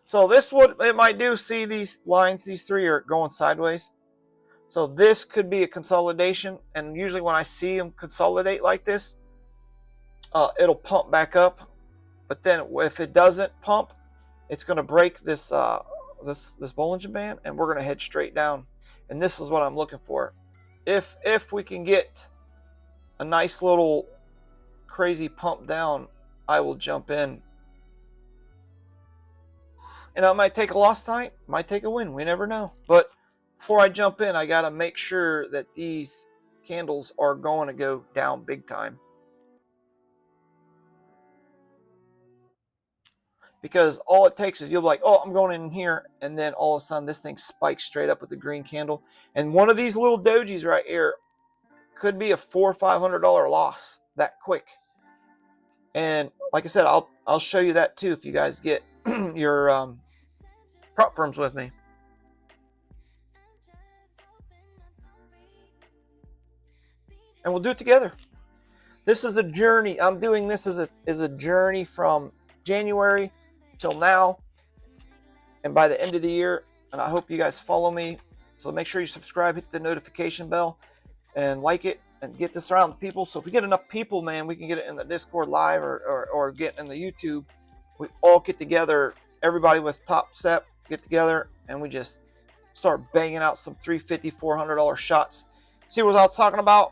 So this what it might do. See these lines, these three are going sideways. So this could be a consolidation. And usually when I see them consolidate like this, it'll pump back up. But then if it doesn't pump, it's going to break this this Bollinger Band, and we're going to head straight down. And this is what I'm looking for. If we can get a nice little crazy pump down, I will jump in. And I might take a loss tonight, might take a win. We never know. But before I jump in, I got to make sure that these candles are going to go down big time. Because all it takes is you'll be like, oh, I'm going in here. And then all of a sudden this thing spikes straight up with the green candle. And one of these little dojis right here could be a $400 or $500 loss that quick. And like I said, I'll show you that too if you guys get your prop firms with me. And we'll do it together. This is a journey. I'm doing this as a journey from January till now, and by the end of the year. And I hope you guys follow me. So make sure you subscribe, hit the notification bell, and like it, and get this around to people. So if we get enough people, man, we can get it in the Discord live or get in the YouTube. We all get together, everybody with Top Step, get together, and we just start banging out some $350, $400 shots. See what I was talking about?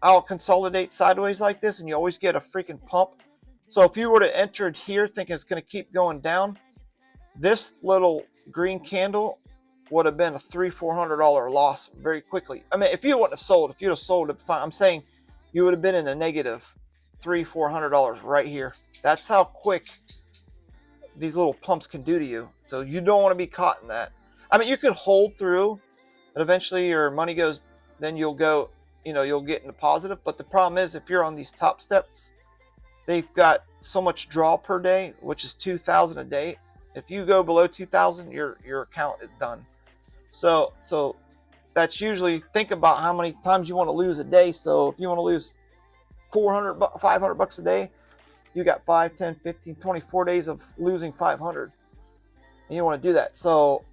I'll consolidate sideways like this, and you always get a freaking pump. So if you were to enter here thinking it's going to keep going down, this little green candle would have been a $300, $400 loss very quickly. I mean, if you wouldn't have sold, if you'd have sold it, fine. I'm saying you would have been in a negative $300, $400 right here. That's how quick these little pumps can do to you. So you don't want to be caught in that. I mean, you could hold through, but eventually your money goes, then you'll go, you'll get into positive. But the problem is if you're on these top steps, they've got so much draw per day, which is 2,000 a day. If you go below 2,000, your account is done. So that's usually, think about how many times you want to lose a day. So if you want to lose 400, 500 bucks a day, you got 5, 10, 15, 24 days of losing 500. And you want to do that. So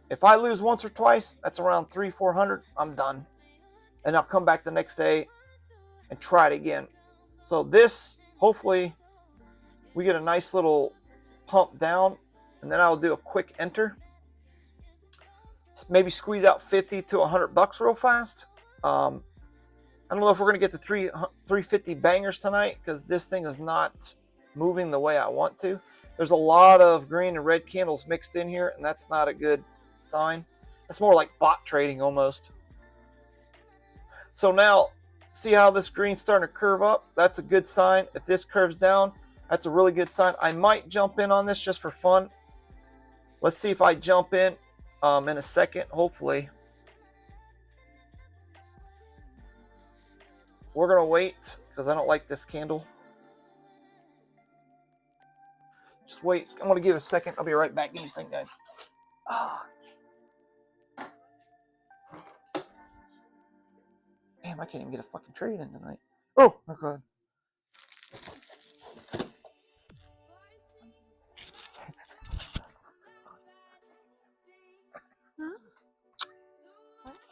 if I lose once or twice, that's around 300, 400. I'm done. And I'll come back the next day and try it again. So this, hopefully, we get a nice little pump down, and then I'll do a quick enter. Maybe squeeze out 50 to 100 bucks real fast. I don't know if we're going to get the 350 bangers tonight because this thing is not moving the way I want to. There's a lot of green and red candles mixed in here, and that's not a good sign. It's more like bot trading almost. So now, see how this green's starting to curve up? That's a good sign. If this curves down, that's a really good sign. I might jump in on this just for fun. Let's see if I jump in a second, hopefully. We're going to wait because I don't like this candle. Just wait. I'm going to give it a second. I'll be right back. Give me a second, guys. Damn, I can't even get a fucking trade in tonight. Oh, okay.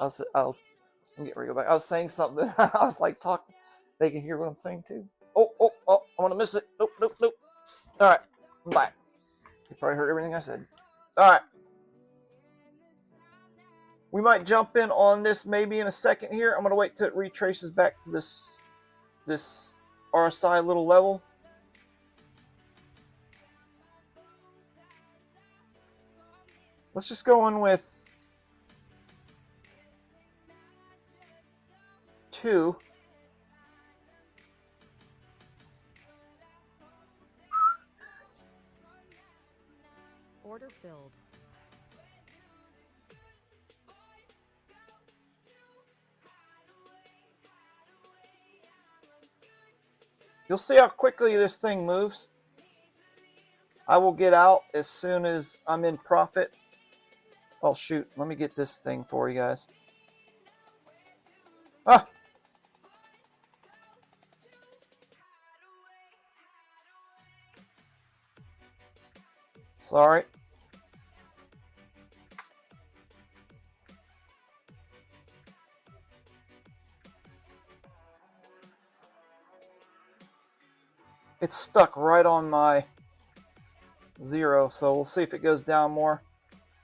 I'm getting ready to go back. I was saying something. I was like talking. They can hear what I'm saying too. Oh, I'm gonna miss it. Nope. All right, I'm back. You probably heard everything I said. All right. We might jump in on this maybe in a second here. I'm gonna wait till it retraces back to this RSI little level. Let's just go in with 2. Order filled. You'll see how quickly this thing moves. I will get out as soon as I'm in profit. Oh shoot, let me get this thing for you guys. Ah! Sorry. It's stuck right on my 0, so we'll see if it goes down more.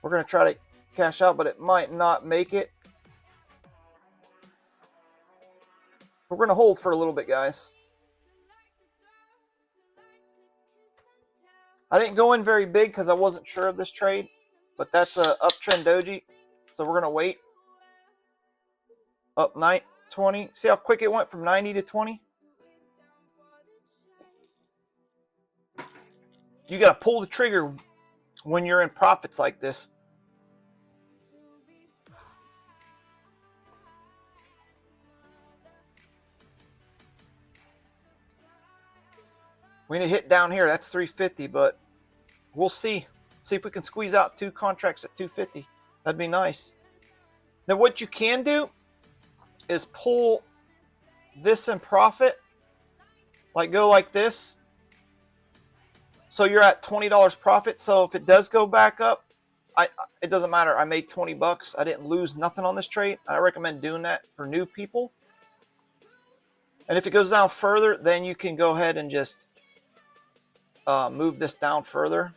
We're going to try to cash out, but it might not make it. We're going to hold for a little bit, guys. I didn't go in very big because I wasn't sure of this trade, but that's a uptrend doji, so we're going to wait. Up 20. See how quick it went from 90 to 20? You got to pull the trigger when you're in profits like this. We need to hit down here. That's 350, but we'll see. See if we can squeeze out 2 contracts at 250. That'd be nice. Now what you can do is pull this in profit. Like go like this. So you're at $20 profit. So if it does go back up, it doesn't matter. I made 20 bucks. I didn't lose nothing on this trade. I recommend doing that for new people. And if it goes down further, then you can go ahead and just move this down further.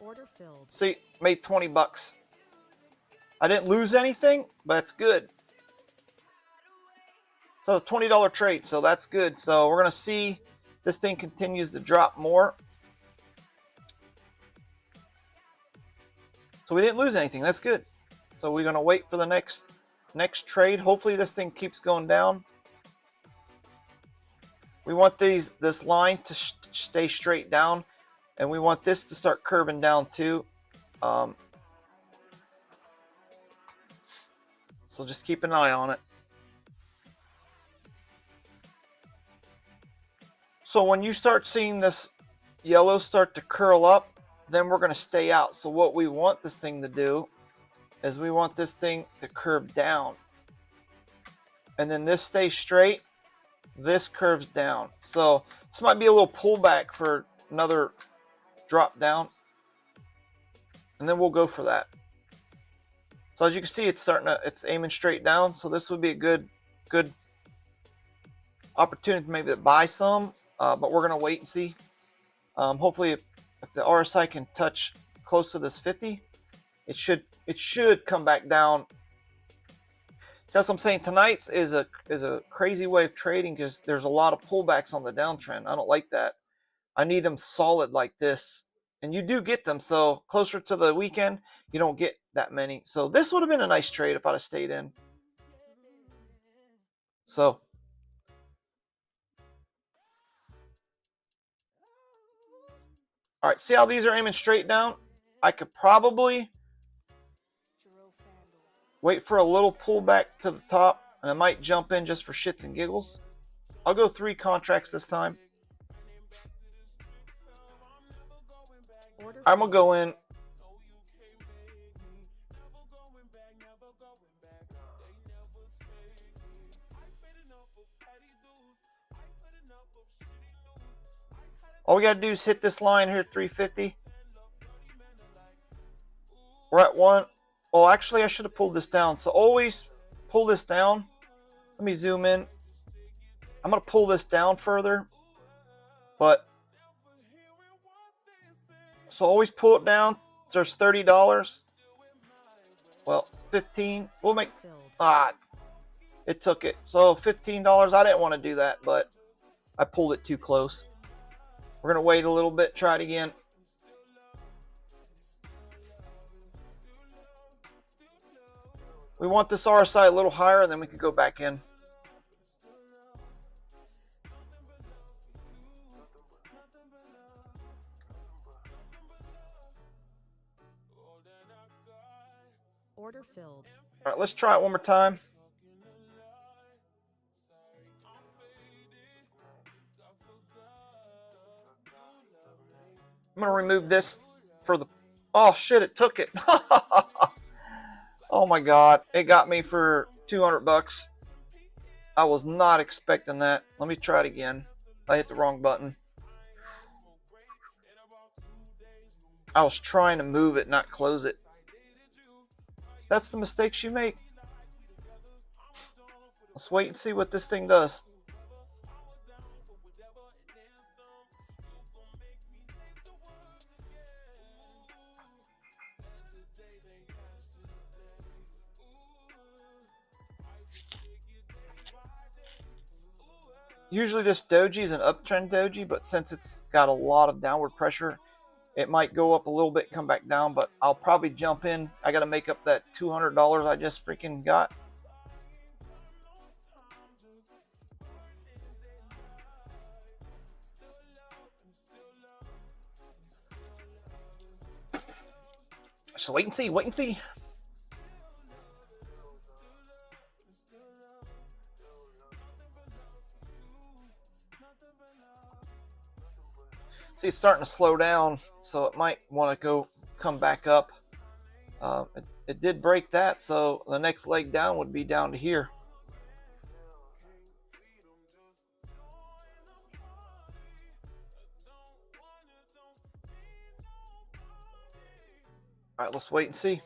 Order filled. See, made 20 bucks. I didn't lose anything, but it's good. So a $20 trade, so that's good. So we're going to see this thing continues to drop more. So we didn't lose anything. That's good. So we're going to wait for the next trade. Hopefully this thing keeps going down. We want this line to stay straight down, and we want this to start curving down too. So just keep an eye on it. So when you start seeing this yellow start to curl up, then we're going to stay out. So what we want this thing to do is we want this thing to curve down. And then this stays straight. This curves down. So this might be a little pullback for another drop down. And then we'll go for that. So as you can see, it's aiming straight down. So this would be a good opportunity maybe to buy some. But we're going to wait and see. Hopefully if the RSI can touch close to this 50, it should come back down. So that's what I'm saying. Tonight is a crazy way of trading because there's a lot of pullbacks on the downtrend. I don't like that. I need them solid like this. And you do get them. So closer to the weekend, you don't get that many. So this would have been a nice trade if I'd have stayed in. So all right, see how these are aiming straight down? I could probably wait for a little pullback to the top, and I might jump in just for shits and giggles. I'll go 3 contracts this time. I'm going to go in. All we got to do is hit this line here, 350. We're at 1. Well, actually, I should have pulled this down. So always pull this down. Let me zoom in. I'm going to pull this down further. But, so always pull it down. There's $30. Well, 15. We'll make, it took it. So $15. I didn't want to do that, but I pulled it too close. We're going to wait a little bit, try it again. We want this RSI a little higher, and then we can go back in. Order filled. All right, let's try it one more time. I'm gonna remove this for the. Oh shit! It took it. Oh my god! It got me for 200 bucks. I was not expecting that. Let me try it again. I hit the wrong button. I was trying to move it, not close it. That's the mistakes you make. Let's wait and see what this thing does. Usually this doji is an uptrend doji, but since it's got a lot of downward pressure, it might go up a little bit, come back down, but I'll probably jump in. I got to make up that $200 I just freaking got. So wait and see, wait and see. See, it's starting to slow down, so it might want to come back up. It did break that, so the next leg down would be down to here. All right, let's wait and see.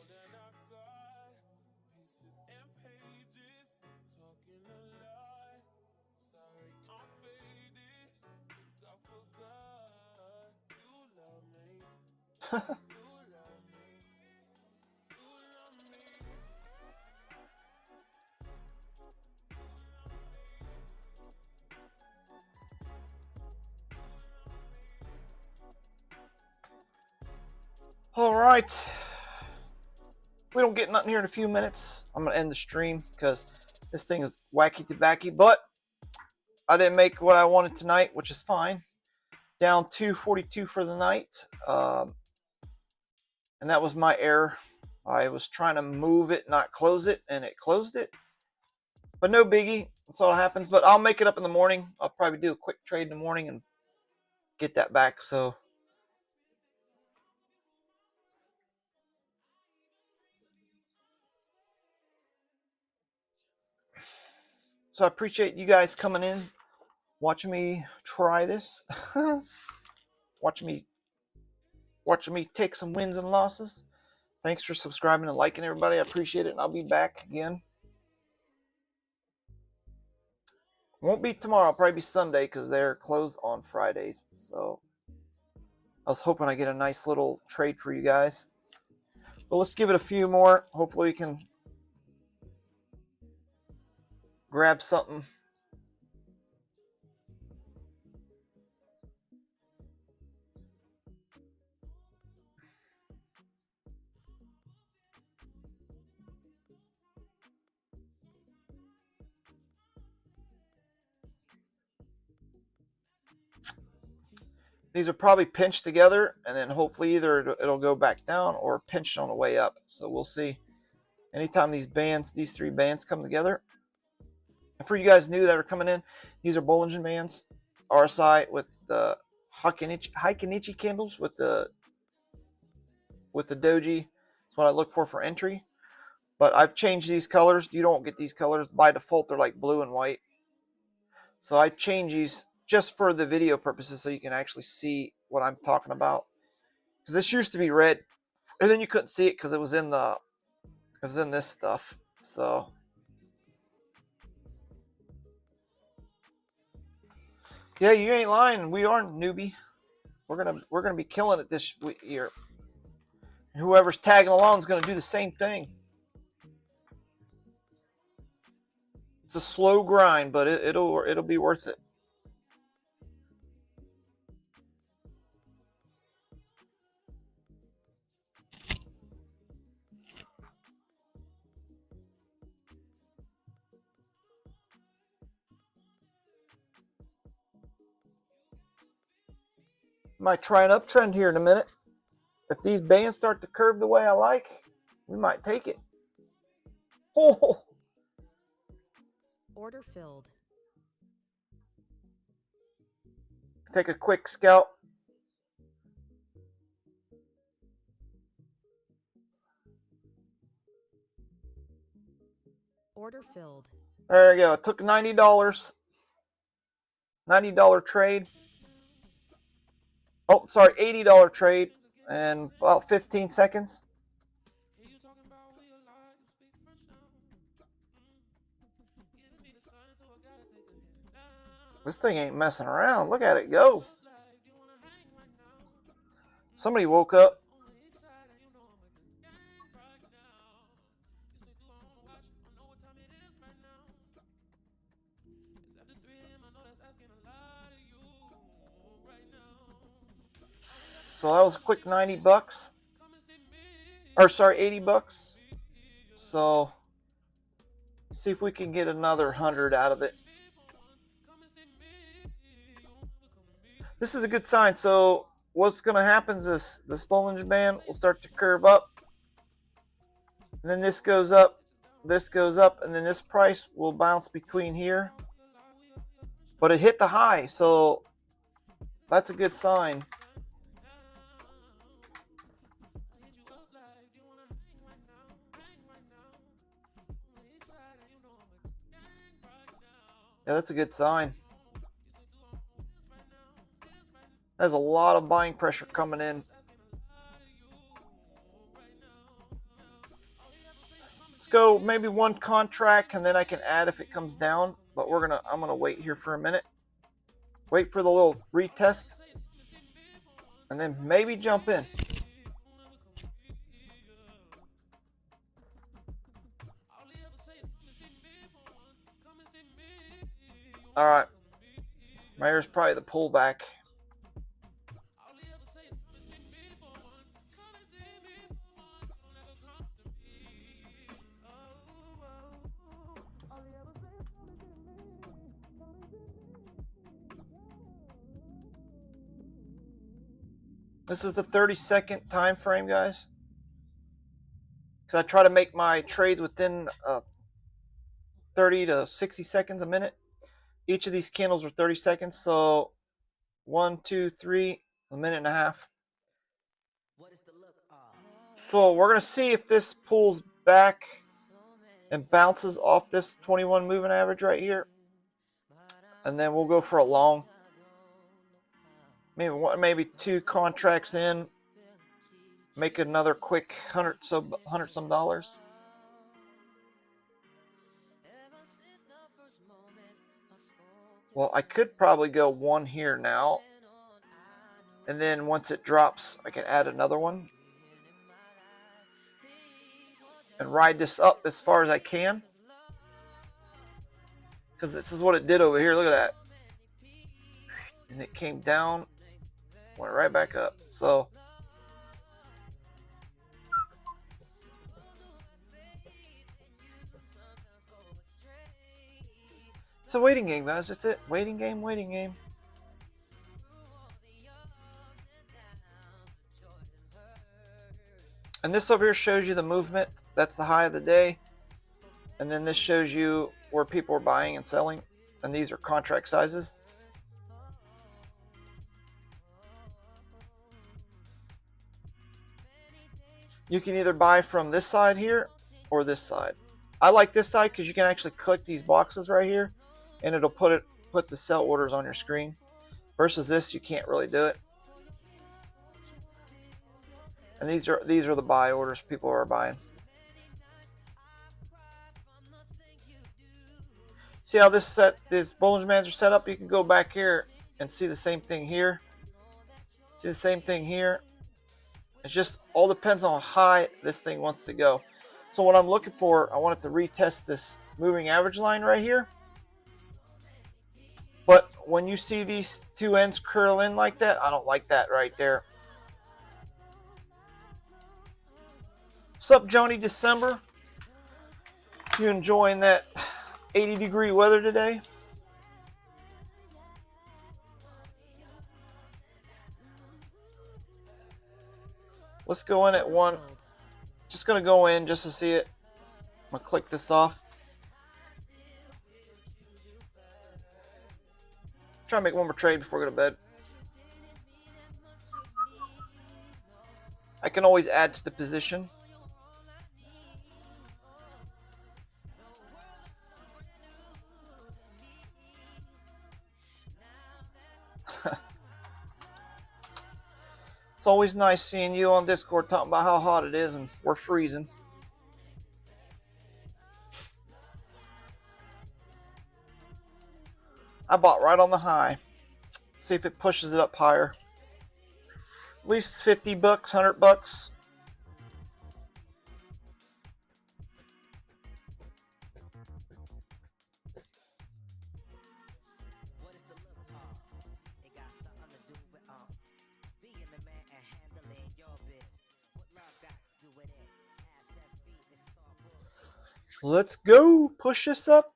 All right. We don't get nothing here in a few minutes. I'm going to end the stream because this thing is wacky tobacco, but I didn't make what I wanted tonight, which is fine. Down 242 for the night. And that was my error. I was trying to move it, not close it, and it closed it. But no biggie. That's all that happens. But I'll make it up in the morning. I'll probably do a quick trade in the morning and get that back. So I appreciate you guys coming in, watching me try this. watching me take some wins and losses. Thanks for subscribing and liking, everybody. I appreciate it, and I'll be back again. Won't be tomorrow. I'll probably be Sunday because they're closed on Fridays. So I was hoping I get a nice little trade for you guys. But let's give it a few more. Hopefully we can grab something. These are probably pinched together, and then hopefully either it'll go back down or pinched on the way up. So we'll see. Anytime these three bands come together. And for you guys new that are coming in, these are Bollinger bands. RSI with the Heikinichi candles with the doji. That's what I look for entry. But I've changed these colors. You don't get these colors. By default, they're like blue and white. So I change these just for the video purposes so you can actually see what I'm talking about. Because this used to be red, and then you couldn't see it because it was in this stuff. So yeah, you ain't lying. We are newbie. We're gonna be killing it this year. And whoever's tagging along is gonna do the same thing. It's a slow grind, but it'll be worth it. Might try an uptrend here in a minute. If these bands start to curve the way I like, we might take it. Oh. Order filled. Take a quick scalp. Order filled. There you go. It took $90. $90 trade. Oh, sorry, $80 trade and about 15 seconds. This thing ain't messing around. Look at it go. Somebody woke up. So that was a quick 90 bucks. Or sorry, 80 bucks. So see if we can get another 100 out of it. This is a good sign. So what's going to happen is this Bollinger Band will start to curve up. And then this goes up, and then this price will bounce between here. But it hit the high, so that's a good sign. Yeah, that's a good sign. There's a lot of buying pressure coming in. Let's go maybe one contract and then I can add if it comes down. But I'm gonna wait here for a minute. Wait for the little retest. And then maybe jump in. Alright. Here's probably the pullback. This is the 30-second time frame, guys. Because I try to make my trades within 30 to 60 seconds a minute. Each of these candles are 30 seconds, so 1, 2, 3, a minute and a half. So we're going to see if this pulls back and bounces off this 21 moving average right here. And then we'll go for a long. Maybe two contracts in. Make another quick $100 some dollars. Well, I could probably go one here now. And then once it drops, I can add another one. And ride this up as far as I can. Because this is what it did over here. Look at that. And it came down. Went right back up. So it's a waiting game, guys. That's it. Waiting game, waiting game. And this over here shows you the movement. That's the high of the day. And then this shows you where people are buying and selling. And these are contract sizes. You can either buy from this side here or this side. I like this side because you can actually click these boxes right here and it'll put the sell orders on your screen. Versus this, you can't really do it. And these are the buy orders people are buying. See how these Bollinger Bands are set up? You can go back here and see the same thing here. See the same thing here. It just all depends on how high this thing wants to go. So what I'm looking for, I want it to retest this moving average line right here. But when you see these two ends curl in like that, I don't like that right there. What's up, Johnny December? You enjoying that 80-degree weather today? Let's go in at one. Just going to go in just to see it. I'm going to click this off. Try to make one more trade before I go to bed. I can always add to the position. It's always nice seeing you on Discord talking about how hot it is and we're freezing. I bought right on the high. See if it pushes it up higher. At least 50 bucks, 100 bucks. Let's go. Push this up.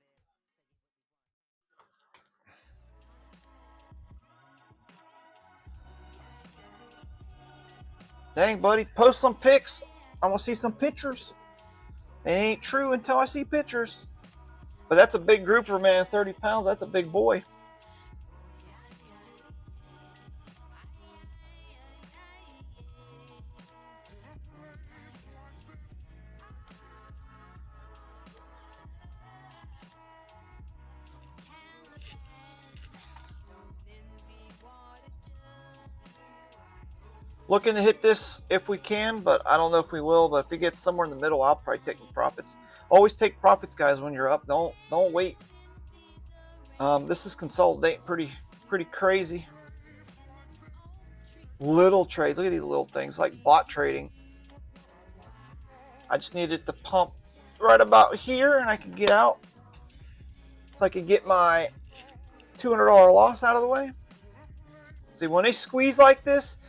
Dang, buddy. Post some pics. I want to see some pictures. It ain't true until I see pictures. But that's a big grouper, man. 30 pounds. That's a big boy. Looking to hit this if we can, but I don't know if we will. But if it gets somewhere in the middle, I'll probably take the profits. Always take profits, guys, when you're up. Don't wait. This is consolidating pretty crazy. Little trades. Look at these little things like bot trading. I just needed to pump right about here, and I can get out. So I can get my $200 loss out of the way. See, when they squeeze like this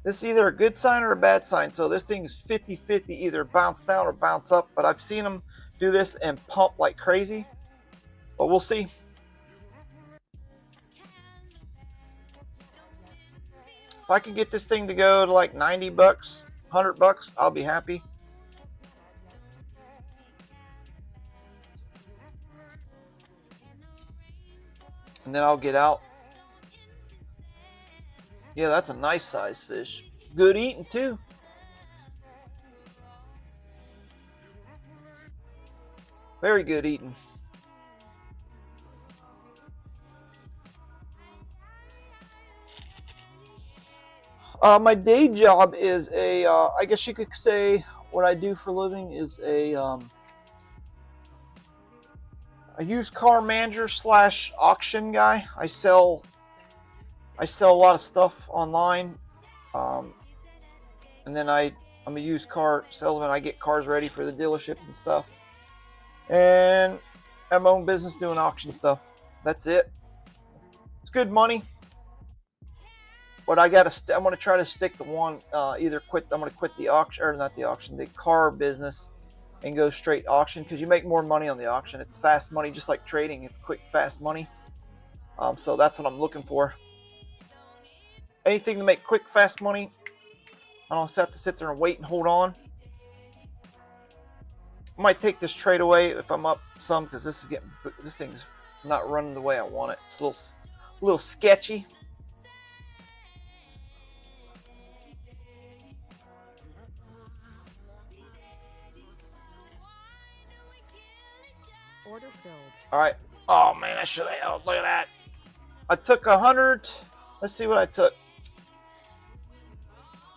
is either a good sign or a bad sign. So this thing is 50-50, either bounce down or bounce up. But I've seen them do this and pump like crazy. But we'll see. If I can get this thing to go to like 90 bucks, 100 bucks, I'll be happy. And then I'll get out. Yeah, that's a nice size fish. Good eating too. Very good eating. My day job is I guess you could say what I do for a living is a used car manager / auction guy. I sell a lot of stuff online, and then I'm a used car salesman. I get cars ready for the dealerships and stuff, and I have my own business doing auction stuff. That's it. It's good money, but I'm going to try to stick to one. I'm going to quit the auction, or not the auction, the car business, and go straight auction, because you make more money on the auction. It's fast money, just like trading. It's quick, fast money. So that's what I'm looking for. Anything to make quick, fast money. I don't have to sit there and wait and hold on. I might take this trade away if I'm up some, because this thing's not running the way I want it. It's a little sketchy. Order filled. All right. Oh man, I should have held. Look at that. I took 100. Let's see what I took.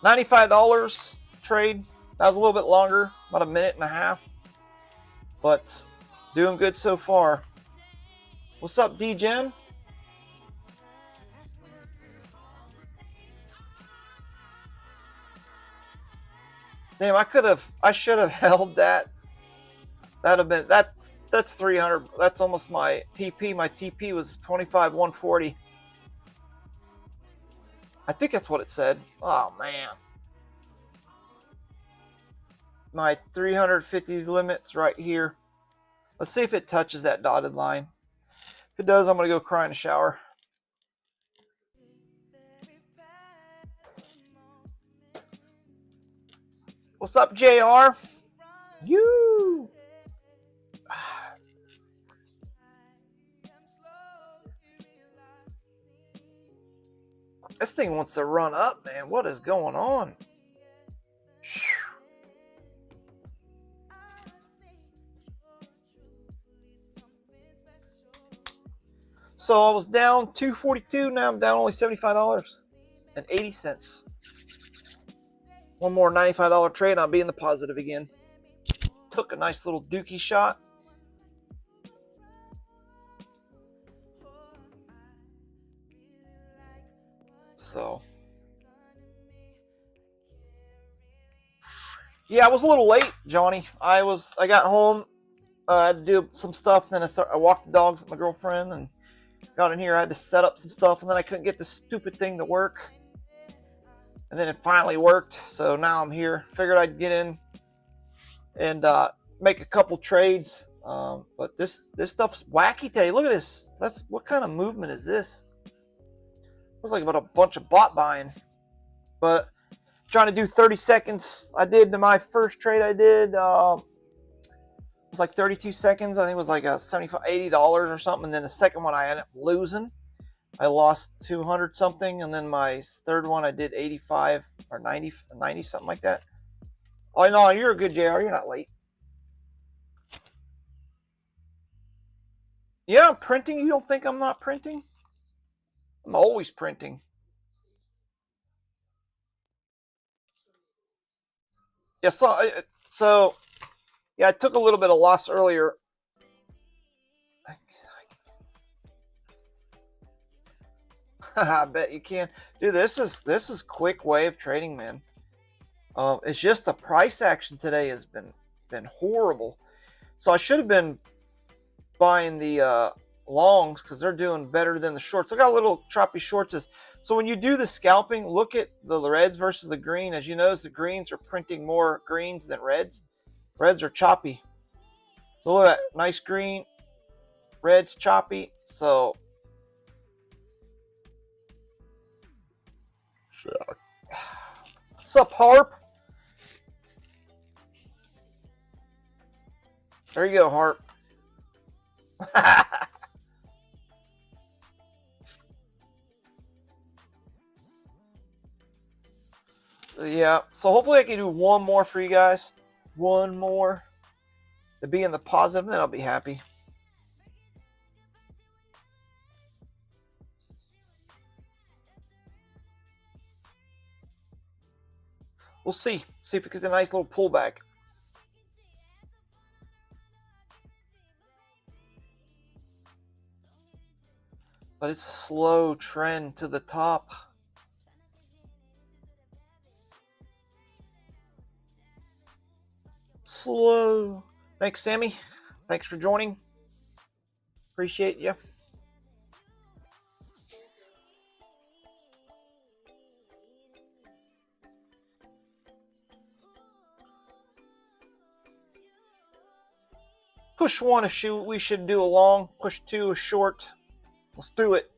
$95 trade. That was a little bit longer, about a minute and a half. But doing good so far. What's up, D-Gen? Damn, I should have held that. That'd have been that's 300. That's almost my TP. My TP was 25,140. I think that's what it said. Oh, man. My 350 limit's right here. Let's see if it touches that dotted line. If it does, I'm going to go cry in the shower. What's up, JR? You. This thing wants to run up, man. What is going on? So I was down $242. Now I'm down only $75.80. One more $95 trade, I'll be in the positive again. Took a nice little dookie shot. So, yeah, I was a little late, Johnny. I got home, I had to do some stuff. Then I walked the dogs with my girlfriend and got in here. I had to set up some stuff, and then I couldn't get this stupid thing to work. And then it finally worked. So now I'm here. Figured I'd get in and make a couple trades. But this stuff's wacky today. Look at this. What kind of movement is this? Looks like about a bunch of bot buying. But trying to do 30 seconds. I did my first trade. I did. It was like 32 seconds. I think it was like a $75, $80 or something. And then the second one I ended up losing. I lost 200 something. And then my third one I did 85 or 90 something like that. Oh no, you're a good JR. You're not late. Yeah, I'm printing. You don't think I'm not printing? I'm always printing. Yeah, so yeah, I took a little bit of loss earlier. I bet you can. Dude, this is quick way of trading, man. It's just the price action today has been horrible. So I should have been buying the longs because they're doing better than the shorts. Look how little choppy shorts is. So when you do the scalping, look at the reds versus the green. As you notice, the greens are printing more greens than reds. Reds are choppy. So look at that. Nice green. Red's choppy. So what's up, Harp? There you go, Harp. So yeah, so hopefully I can do one more for you guys. One more to be in the positive, then I'll be happy. We'll see. See if it gets a nice little pullback. But it's a slow trend to the top. Slow. Thanks, Sammy. Thanks for joining. Appreciate you. Push one if we should do a long. Push two a short. Let's do it.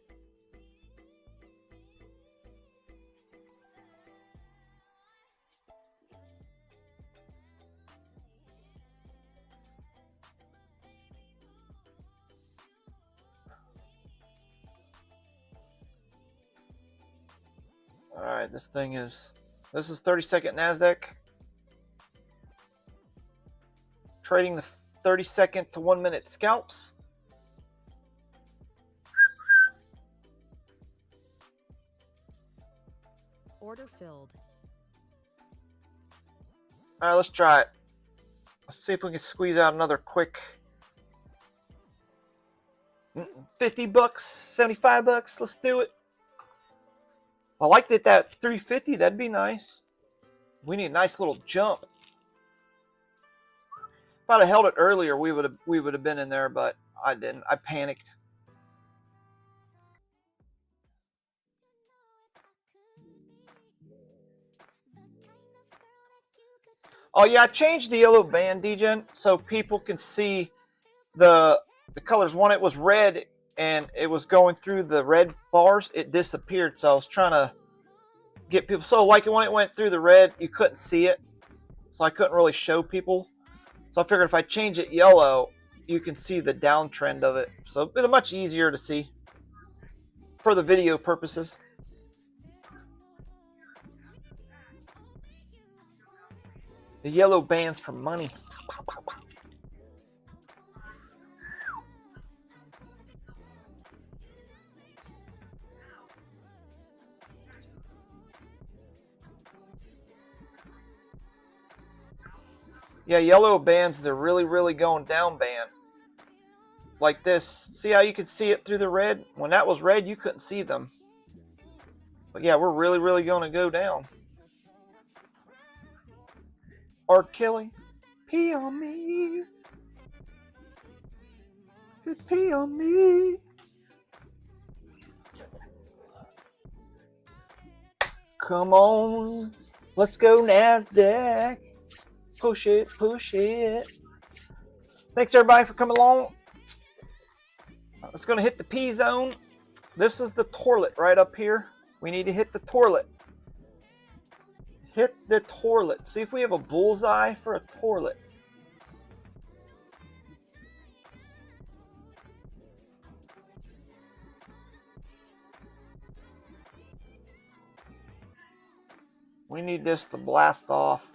All right, this is 30-second NASDAQ. Trading the 30-second to 1 minute scalps. Order filled. All right, let's try it. Let's see if we can squeeze out another quick 50 bucks, 75 bucks. Let's do it. I like that 350. That'd be nice. We need a nice little jump. If I'd have held it earlier, we would have been in there, but I didn't. I panicked. Oh yeah, I changed the yellow band, DGen, so people can see the colors. One, it was red and it was going through the red bars. It disappeared, so I was trying to get people. So like when it went through the red, you couldn't see it, so I couldn't really show people. So I figured if I change it yellow, you can see the downtrend of it. So it's much easier to see for the video purposes. The yellow band's for money. Yeah, yellow bands, they're really, really going down band. Like this. See how you could see it through the red? When that was red, you couldn't see them. But yeah, we're really, really going to go down. R. Kelly, pee on me. Pee on me. Come on. Let's go, NASDAQ. Push it, push it. Thanks, everybody, for coming along. It's going to hit the P zone. This is the toilet right up here. We need to hit the toilet. Hit the toilet. See if we have a bullseye for a toilet. We need this to blast off.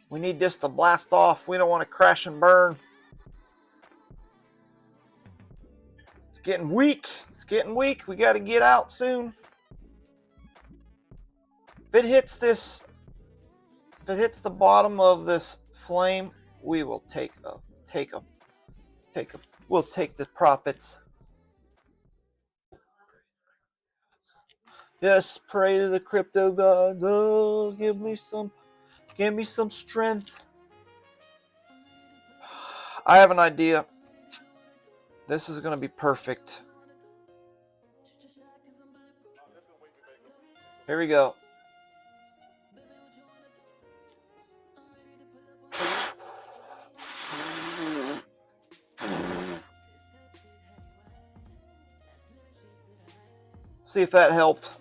We need this to blast off. We don't want to crash and burn. It's getting weak. It's getting weak. We got to get out soon. If it hits this, if it hits the bottom of this flame, we will we'll take the profits. Yes, pray to the crypto gods. Oh, give me some strength. I have an idea. This is going to be perfect. Here we go. See if that helped.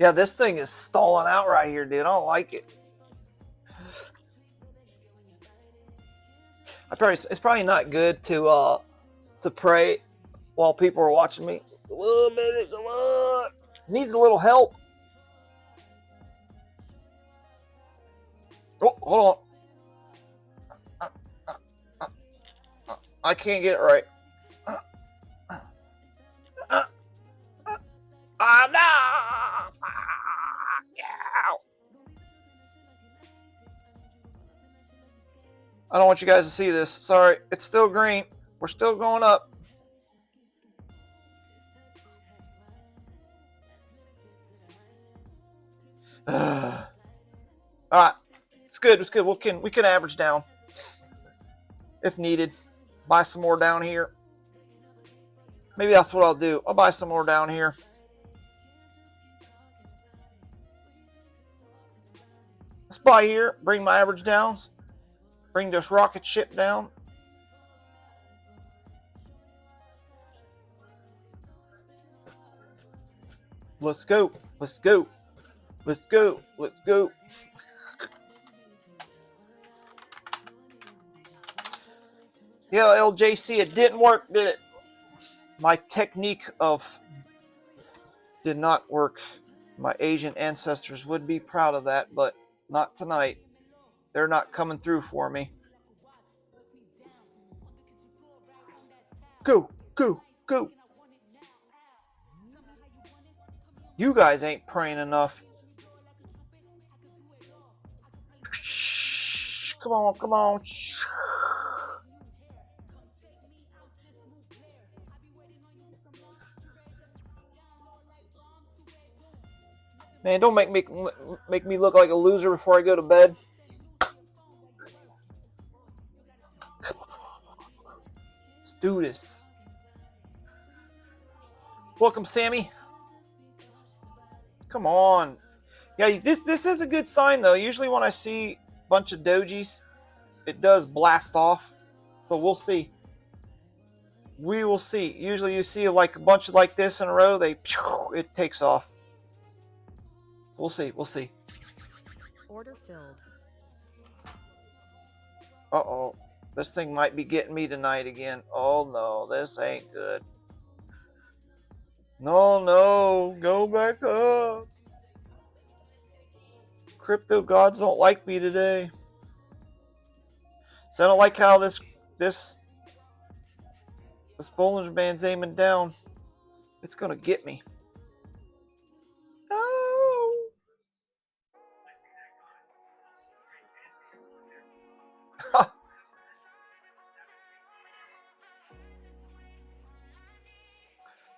Yeah, this thing is stalling out right here, dude. I don't like it. It's probably not good to pray while people are watching me. A little bit, come on. Needs a little help. Oh, hold on. I can't get it right. No! I don't want you guys to see this. Sorry, it's still green. We're still going up. All right, it's good. It's good. We can average down if needed. Buy some more down here. Maybe that's what I'll do. I'll buy some more down here. Let's buy here. Bring my average down. Bring this rocket ship down. Let's go. Let's go. Let's go. Let's go. Yeah, LJC, it didn't work, did it? My technique did not work. My Asian ancestors would be proud of that, but not tonight. They're not coming through for me. Go, go, go. You guys ain't praying enough. Come on, come on. Man, don't make me look like a loser before I go to bed. Let's do this. Welcome, Sammy. Come on. Yeah, this is a good sign, though. Usually when I see a bunch of dojis, it does blast off. So we'll see. We will see. Usually you see like a bunch of like this in a row, it takes off. We'll see. We'll see. Order filled. Uh-oh. This thing might be getting me tonight again. Oh, no. This ain't good. No, no. Go back up. Crypto gods don't like me today. So I don't like how this Bollinger Band's aiming down. It's gonna get me. Oh.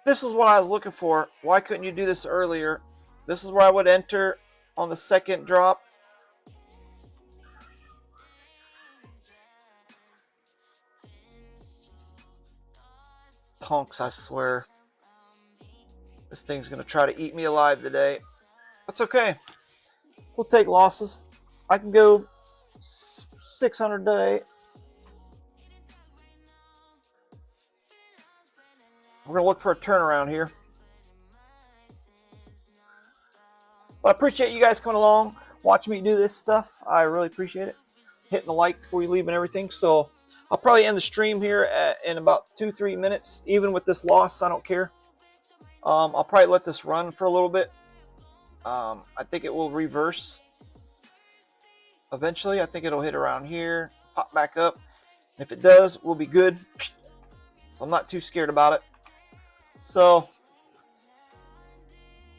This is what I was looking for. Why couldn't you do this earlier? This is where I would enter on the second drop. Punks, I swear. This thing's going to try to eat me alive today. That's okay. We'll take losses. I can go 600 today. We're going to look for a turnaround here. But I appreciate you guys coming along, watching me do this stuff. I really appreciate it. Hitting the like before you leave and everything. So I'll probably end the stream here in about 2-3 minutes. Even with this loss, I don't care. I'll probably let this run for a little bit. I think it will reverse eventually. I think it'll hit around here, pop back up. And if it does, we'll be good. So I'm not too scared about it. So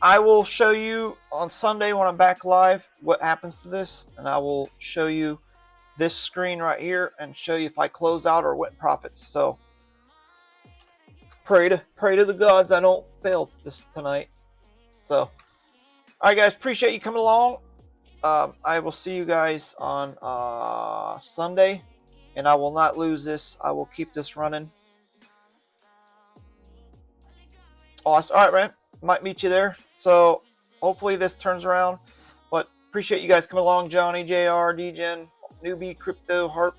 I will show you on Sunday when I'm back live what happens to this, and I will show you this screen right here and show you if I close out or win profits. So pray to the gods I don't fail this tonight. So all right, guys, appreciate you coming along. I will see you guys on Sunday, and I will not lose this. I will keep this running. Awesome. All right, man. Might meet you there. So hopefully this turns around. But appreciate you guys coming along. Johnny, JR, DGen, Newbie, Crypto, Harp,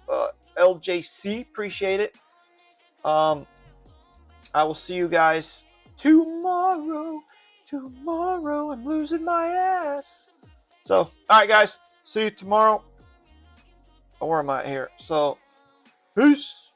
LJC. Appreciate it. I will see you guys tomorrow. Tomorrow. I'm losing my ass. So, all right, guys. See you tomorrow. Oh, where am I here? So, peace.